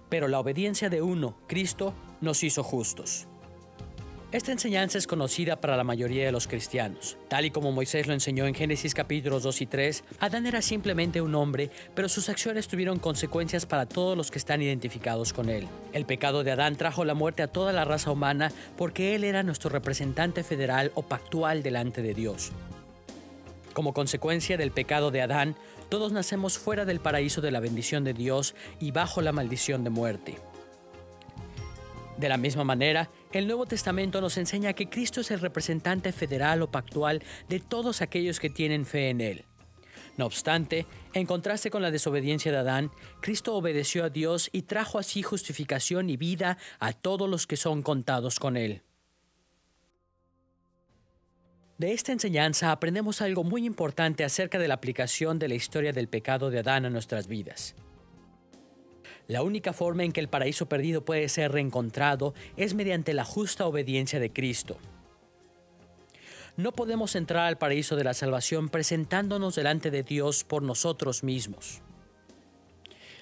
pero la obediencia de uno, Cristo, nos hizo justos. Esta enseñanza es conocida para la mayoría de los cristianos. Tal y como Moisés lo enseñó en Génesis capítulos 2 y 3, Adán era simplemente un hombre, pero sus acciones tuvieron consecuencias para todos los que están identificados con él. El pecado de Adán trajo la muerte a toda la raza humana porque él era nuestro representante federal o pactual delante de Dios. Como consecuencia del pecado de Adán, todos nacemos fuera del paraíso de la bendición de Dios y bajo la maldición de muerte. De la misma manera, el Nuevo Testamento nos enseña que Cristo es el representante federal o pactual de todos aquellos que tienen fe en Él. No obstante, en contraste con la desobediencia de Adán, Cristo obedeció a Dios y trajo así justificación y vida a todos los que son contados con Él. De esta enseñanza aprendemos algo muy importante acerca de la aplicación de la historia del pecado de Adán a nuestras vidas. La única forma en que el paraíso perdido puede ser reencontrado es mediante la justa obediencia de Cristo. No podemos entrar al paraíso de la salvación presentándonos delante de Dios por nosotros mismos.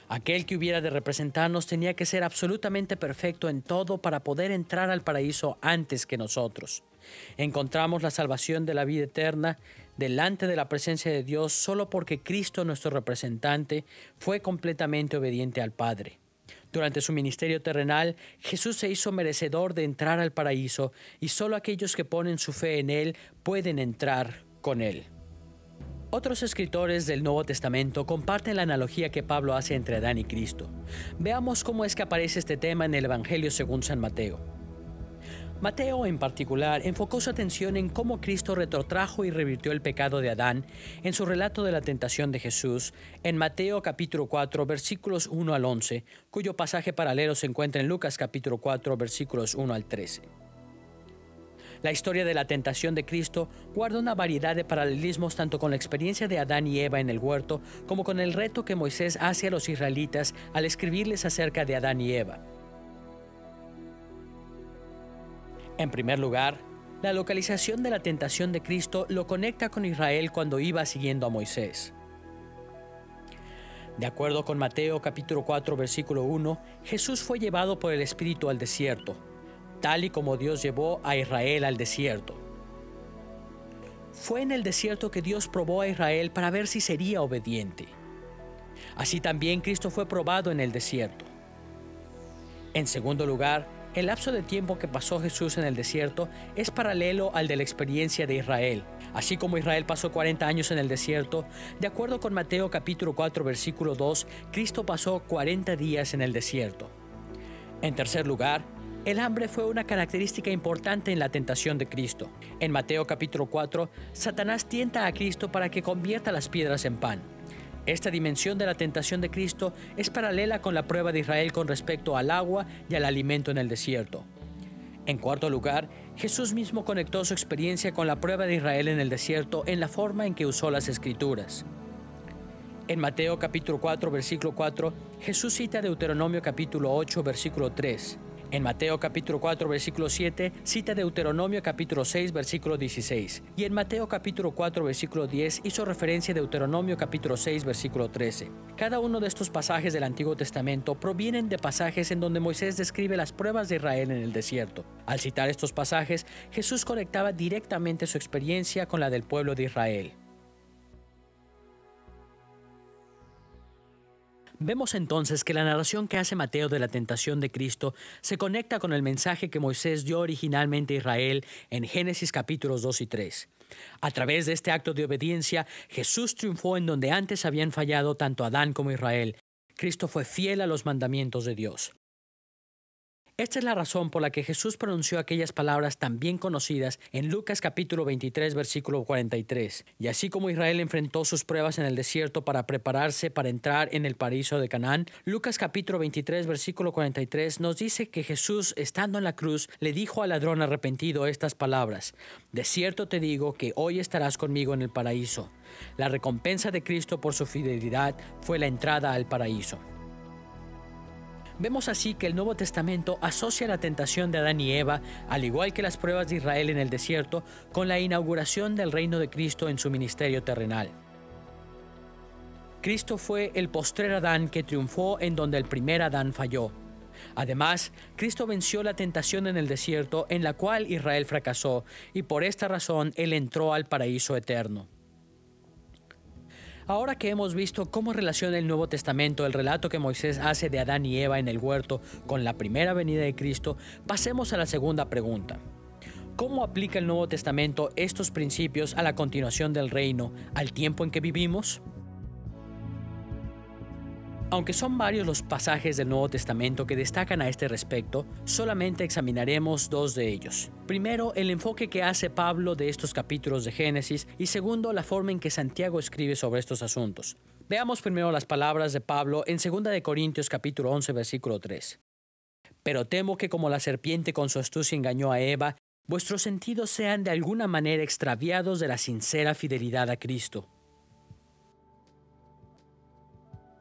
Aquel que hubiera de representarnos tenía que ser absolutamente perfecto en todo para poder entrar al paraíso antes que nosotros. Encontramos la salvación de la vida eterna delante de la presencia de Dios solo porque Cristo, nuestro representante, fue completamente obediente al Padre. Durante su ministerio terrenal, Jesús se hizo merecedor de entrar al paraíso y solo aquellos que ponen su fe en Él pueden entrar con Él. Otros escritores del Nuevo Testamento comparten la analogía que Pablo hace entre Adán y Cristo. Veamos cómo es que aparece este tema en el Evangelio según San Mateo. Mateo, en particular, enfocó su atención en cómo Cristo retrotrajo y revirtió el pecado de Adán en su relato de la tentación de Jesús en Mateo capítulo 4, versículos 1 al 11, cuyo pasaje paralelo se encuentra en Lucas capítulo 4, versículos 1 al 13. La historia de la tentación de Cristo guarda una variedad de paralelismos tanto con la experiencia de Adán y Eva en el huerto como con el reto que Moisés hace a los israelitas al escribirles acerca de Adán y Eva. En primer lugar, la localización de la tentación de Cristo lo conecta con Israel cuando iba siguiendo a Moisés. De acuerdo con Mateo capítulo 4 versículo 1, Jesús fue llevado por el Espíritu al desierto, tal y como Dios llevó a Israel al desierto. Fue en el desierto que Dios probó a Israel para ver si sería obediente. Así también Cristo fue probado en el desierto. En segundo lugar, el lapso de tiempo que pasó Jesús en el desierto es paralelo al de la experiencia de Israel. Así como Israel pasó 40 años en el desierto, de acuerdo con Mateo capítulo 4 versículo 2, Cristo pasó 40 días en el desierto. En tercer lugar, el hambre fue una característica importante en la tentación de Cristo. En Mateo capítulo 4, Satanás tienta a Cristo para que convierta las piedras en pan. Esta dimensión de la tentación de Cristo es paralela con la prueba de Israel con respecto al agua y al alimento en el desierto. En cuarto lugar, Jesús mismo conectó su experiencia con la prueba de Israel en el desierto en la forma en que usó las Escrituras. En Mateo capítulo 4, versículo 4, Jesús cita Deuteronomio capítulo 8, versículo 3. En Mateo capítulo 4, versículo 7, cita Deuteronomio capítulo 6, versículo 16. Y en Mateo capítulo 4, versículo 10, hizo referencia a Deuteronomio capítulo 6, versículo 13. Cada uno de estos pasajes del Antiguo Testamento provienen de pasajes en donde Moisés describe las pruebas de Israel en el desierto. Al citar estos pasajes, Jesús conectaba directamente su experiencia con la del pueblo de Israel. Vemos entonces que la narración que hace Mateo de la tentación de Cristo se conecta con el mensaje que Moisés dio originalmente a Israel en Génesis capítulos 2 y 3. A través de este acto de obediencia, Jesús triunfó en donde antes habían fallado tanto Adán como Israel. Cristo fue fiel a los mandamientos de Dios. Esta es la razón por la que Jesús pronunció aquellas palabras tan bien conocidas en Lucas capítulo 23, versículo 43. Y así como Israel enfrentó sus pruebas en el desierto para prepararse para entrar en el paraíso de Canaán, Lucas capítulo 23, versículo 43 nos dice que Jesús, estando en la cruz, le dijo al ladrón arrepentido estas palabras: «De cierto te digo que hoy estarás conmigo en el paraíso». La recompensa de Cristo por su fidelidad fue la entrada al paraíso. Vemos así que el Nuevo Testamento asocia la tentación de Adán y Eva, al igual que las pruebas de Israel en el desierto, con la inauguración del reino de Cristo en su ministerio terrenal. Cristo fue el postrer Adán que triunfó en donde el primer Adán falló. Además, Cristo venció la tentación en el desierto en la cual Israel fracasó, y por esta razón Él entró al paraíso eterno. Ahora que hemos visto cómo relaciona el Nuevo Testamento el relato que Moisés hace de Adán y Eva en el huerto con la primera venida de Cristo, pasemos a la segunda pregunta. ¿Cómo aplica el Nuevo Testamento estos principios a la continuación del reino, al tiempo en que vivimos? Aunque son varios los pasajes del Nuevo Testamento que destacan a este respecto, solamente examinaremos dos de ellos. Primero, el enfoque que hace Pablo de estos capítulos de Génesis, y segundo, la forma en que Santiago escribe sobre estos asuntos. Veamos primero las palabras de Pablo en 2 de Corintios capítulo 11, versículo 3. «Pero temo que como la serpiente con su astucia engañó a Eva, vuestros sentidos sean de alguna manera extraviados de la sincera fidelidad a Cristo».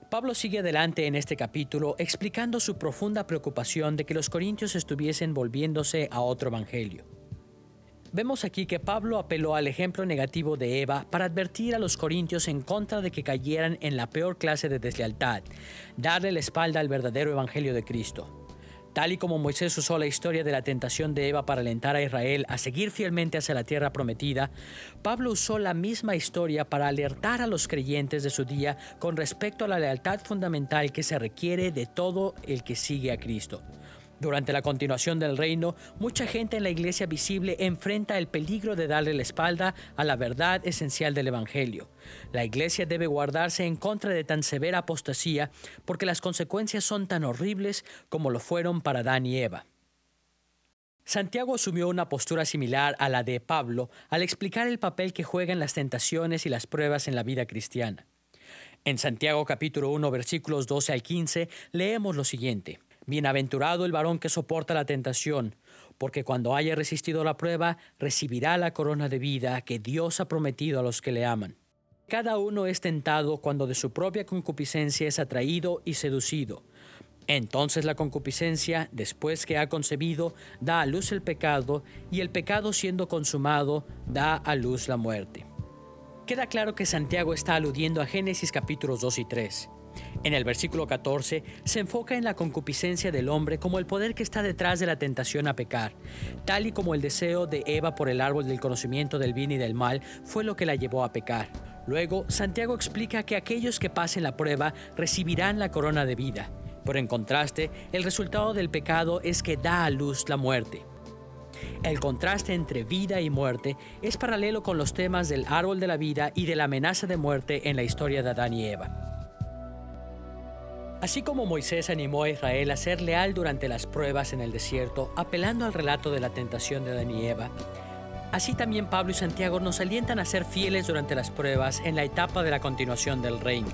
Pablo sigue adelante en este capítulo explicando su profunda preocupación de que los corintios estuviesen volviéndose a otro evangelio. Vemos aquí que Pablo apeló al ejemplo negativo de Eva para advertir a los corintios en contra de que cayeran en la peor clase de deslealtad, darle la espalda al verdadero evangelio de Cristo. Tal y como Moisés usó la historia de la tentación de Eva para alentar a Israel a seguir fielmente hacia la tierra prometida, Pablo usó la misma historia para alertar a los creyentes de su día con respecto a la lealtad fundamental que se requiere de todo el que sigue a Cristo. Durante la continuación del reino, mucha gente en la iglesia visible enfrenta el peligro de darle la espalda a la verdad esencial del evangelio. La iglesia debe guardarse en contra de tan severa apostasía porque las consecuencias son tan horribles como lo fueron para Adán y Eva. Santiago asumió una postura similar a la de Pablo al explicar el papel que juegan las tentaciones y las pruebas en la vida cristiana. En Santiago capítulo 1 versículos 12 al 15 leemos lo siguiente: «Bienaventurado el varón que soporta la tentación, porque cuando haya resistido la prueba, recibirá la corona de vida que Dios ha prometido a los que le aman. Cada uno es tentado cuando de su propia concupiscencia es atraído y seducido. Entonces la concupiscencia, después que ha concebido, da a luz el pecado, y el pecado siendo consumado, da a luz la muerte». Queda claro que Santiago está aludiendo a Génesis capítulos 2 y 3. En el versículo 14 se enfoca en la concupiscencia del hombre como el poder que está detrás de la tentación a pecar, tal y como el deseo de Eva por el árbol del conocimiento del bien y del mal fue lo que la llevó a pecar. Luego, Santiago explica que aquellos que pasen la prueba recibirán la corona de vida, pero en contraste, el resultado del pecado es que da a luz la muerte. El contraste entre vida y muerte es paralelo con los temas del árbol de la vida y de la amenaza de muerte en la historia de Adán y Eva. Así como Moisés animó a Israel a ser leal durante las pruebas en el desierto, apelando al relato de la tentación de Adán y Eva, así también Pablo y Santiago nos alientan a ser fieles durante las pruebas en la etapa de la continuación del reino.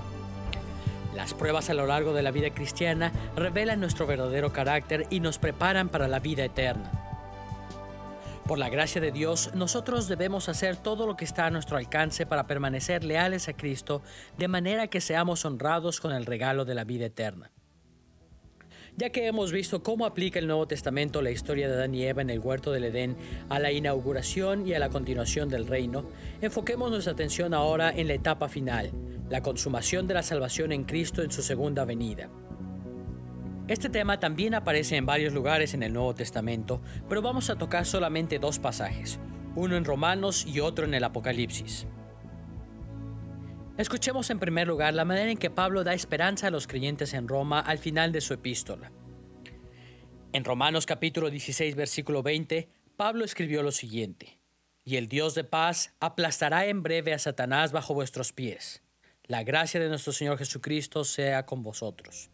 Las pruebas a lo largo de la vida cristiana revelan nuestro verdadero carácter y nos preparan para la vida eterna. Por la gracia de Dios, nosotros debemos hacer todo lo que está a nuestro alcance para permanecer leales a Cristo, de manera que seamos honrados con el regalo de la vida eterna. Ya que hemos visto cómo aplica el Nuevo Testamento la historia de Adán y Eva en el huerto del Edén a la inauguración y a la continuación del reino, enfoquemos nuestra atención ahora en la etapa final, la consumación de la salvación en Cristo en su segunda venida. Este tema también aparece en varios lugares en el Nuevo Testamento, pero vamos a tocar solamente dos pasajes, uno en Romanos y otro en el Apocalipsis. Escuchemos en primer lugar la manera en que Pablo da esperanza a los creyentes en Roma al final de su epístola. En Romanos capítulo 16, versículo 20, Pablo escribió lo siguiente: «Y el Dios de paz aplastará en breve a Satanás bajo vuestros pies. La gracia de nuestro Señor Jesucristo sea con vosotros».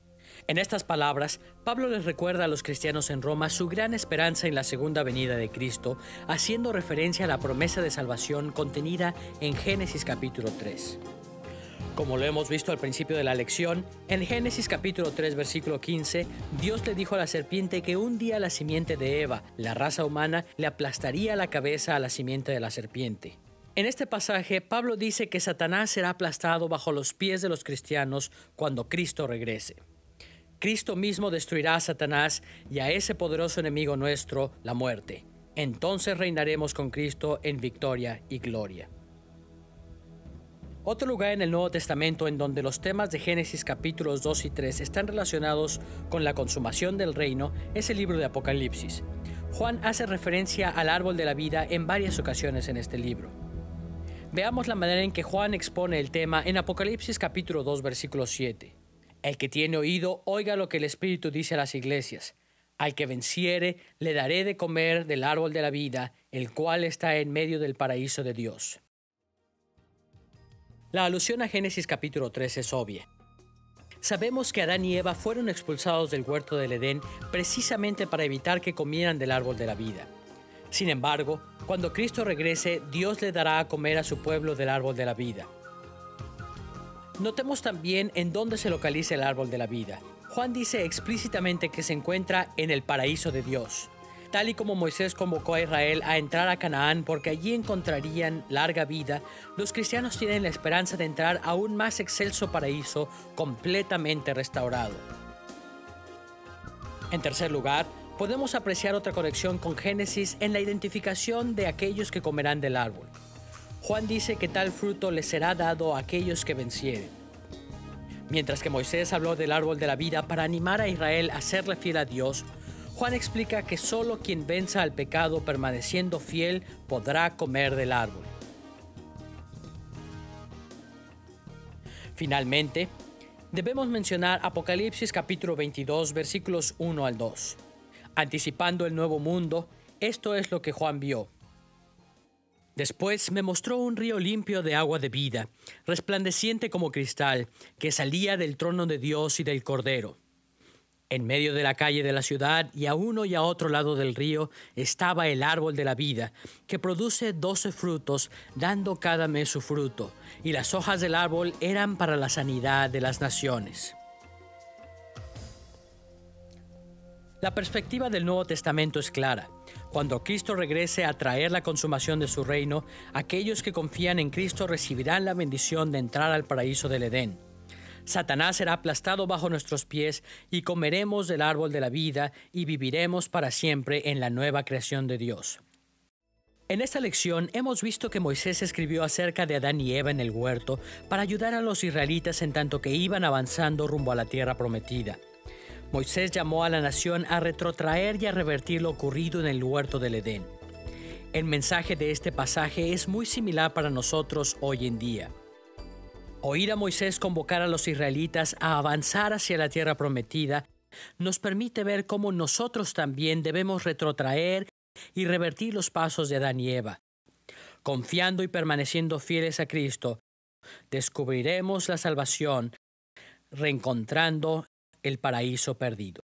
En estas palabras, Pablo les recuerda a los cristianos en Roma su gran esperanza en la segunda venida de Cristo, haciendo referencia a la promesa de salvación contenida en Génesis capítulo 3. Como lo hemos visto al principio de la lección, en Génesis capítulo 3, versículo 15, Dios le dijo a la serpiente que un día la simiente de Eva, la raza humana, le aplastaría la cabeza a la simiente de la serpiente. En este pasaje, Pablo dice que Satanás será aplastado bajo los pies de los cristianos cuando Cristo regrese. Cristo mismo destruirá a Satanás y a ese poderoso enemigo nuestro, la muerte. Entonces reinaremos con Cristo en victoria y gloria. Otro lugar en el Nuevo Testamento en donde los temas de Génesis capítulos 2 y 3 están relacionados con la consumación del reino es el libro de Apocalipsis. Juan hace referencia al árbol de la vida en varias ocasiones en este libro. Veamos la manera en que Juan expone el tema en Apocalipsis capítulo 2, versículo 7. El que tiene oído, oiga lo que el Espíritu dice a las iglesias. Al que venciere, le daré de comer del árbol de la vida, el cual está en medio del paraíso de Dios. La alusión a Génesis capítulo 3 es obvia. Sabemos que Adán y Eva fueron expulsados del huerto del Edén precisamente para evitar que comieran del árbol de la vida. Sin embargo, cuando Cristo regrese, Dios le dará a comer a su pueblo del árbol de la vida. Notemos también en dónde se localiza el árbol de la vida. Juan dice explícitamente que se encuentra en el paraíso de Dios. Tal y como Moisés convocó a Israel a entrar a Canaán porque allí encontrarían larga vida, los cristianos tienen la esperanza de entrar a un más excelso paraíso completamente restaurado. En tercer lugar, podemos apreciar otra conexión con Génesis en la identificación de aquellos que comerán del árbol. Juan dice que tal fruto les será dado a aquellos que vencieren. Mientras que Moisés habló del árbol de la vida para animar a Israel a serle fiel a Dios, Juan explica que solo quien venza al pecado permaneciendo fiel podrá comer del árbol. Finalmente, debemos mencionar Apocalipsis capítulo 22, versículos 1 al 2. Anticipando el nuevo mundo, esto es lo que Juan vio. Después me mostró un río limpio de agua de vida, resplandeciente como cristal, que salía del trono de Dios y del Cordero. En medio de la calle de la ciudad y a uno y a otro lado del río estaba el árbol de la vida, que produce 12 frutos, dando cada mes su fruto, y las hojas del árbol eran para la sanidad de las naciones. La perspectiva del Nuevo Testamento es clara. Cuando Cristo regrese a traer la consumación de su reino, aquellos que confían en Cristo recibirán la bendición de entrar al paraíso del Edén. Satanás será aplastado bajo nuestros pies y comeremos del árbol de la vida y viviremos para siempre en la nueva creación de Dios. En esta lección hemos visto que Moisés escribió acerca de Adán y Eva en el huerto para ayudar a los israelitas en tanto que iban avanzando rumbo a la tierra prometida. Moisés llamó a la nación a retrotraer y a revertir lo ocurrido en el huerto del Edén. El mensaje de este pasaje es muy similar para nosotros hoy en día. Oír a Moisés convocar a los israelitas a avanzar hacia la tierra prometida nos permite ver cómo nosotros también debemos retrotraer y revertir los pasos de Adán y Eva. Confiando y permaneciendo fieles a Cristo, descubriremos la salvación, reencontrando el paraíso perdido.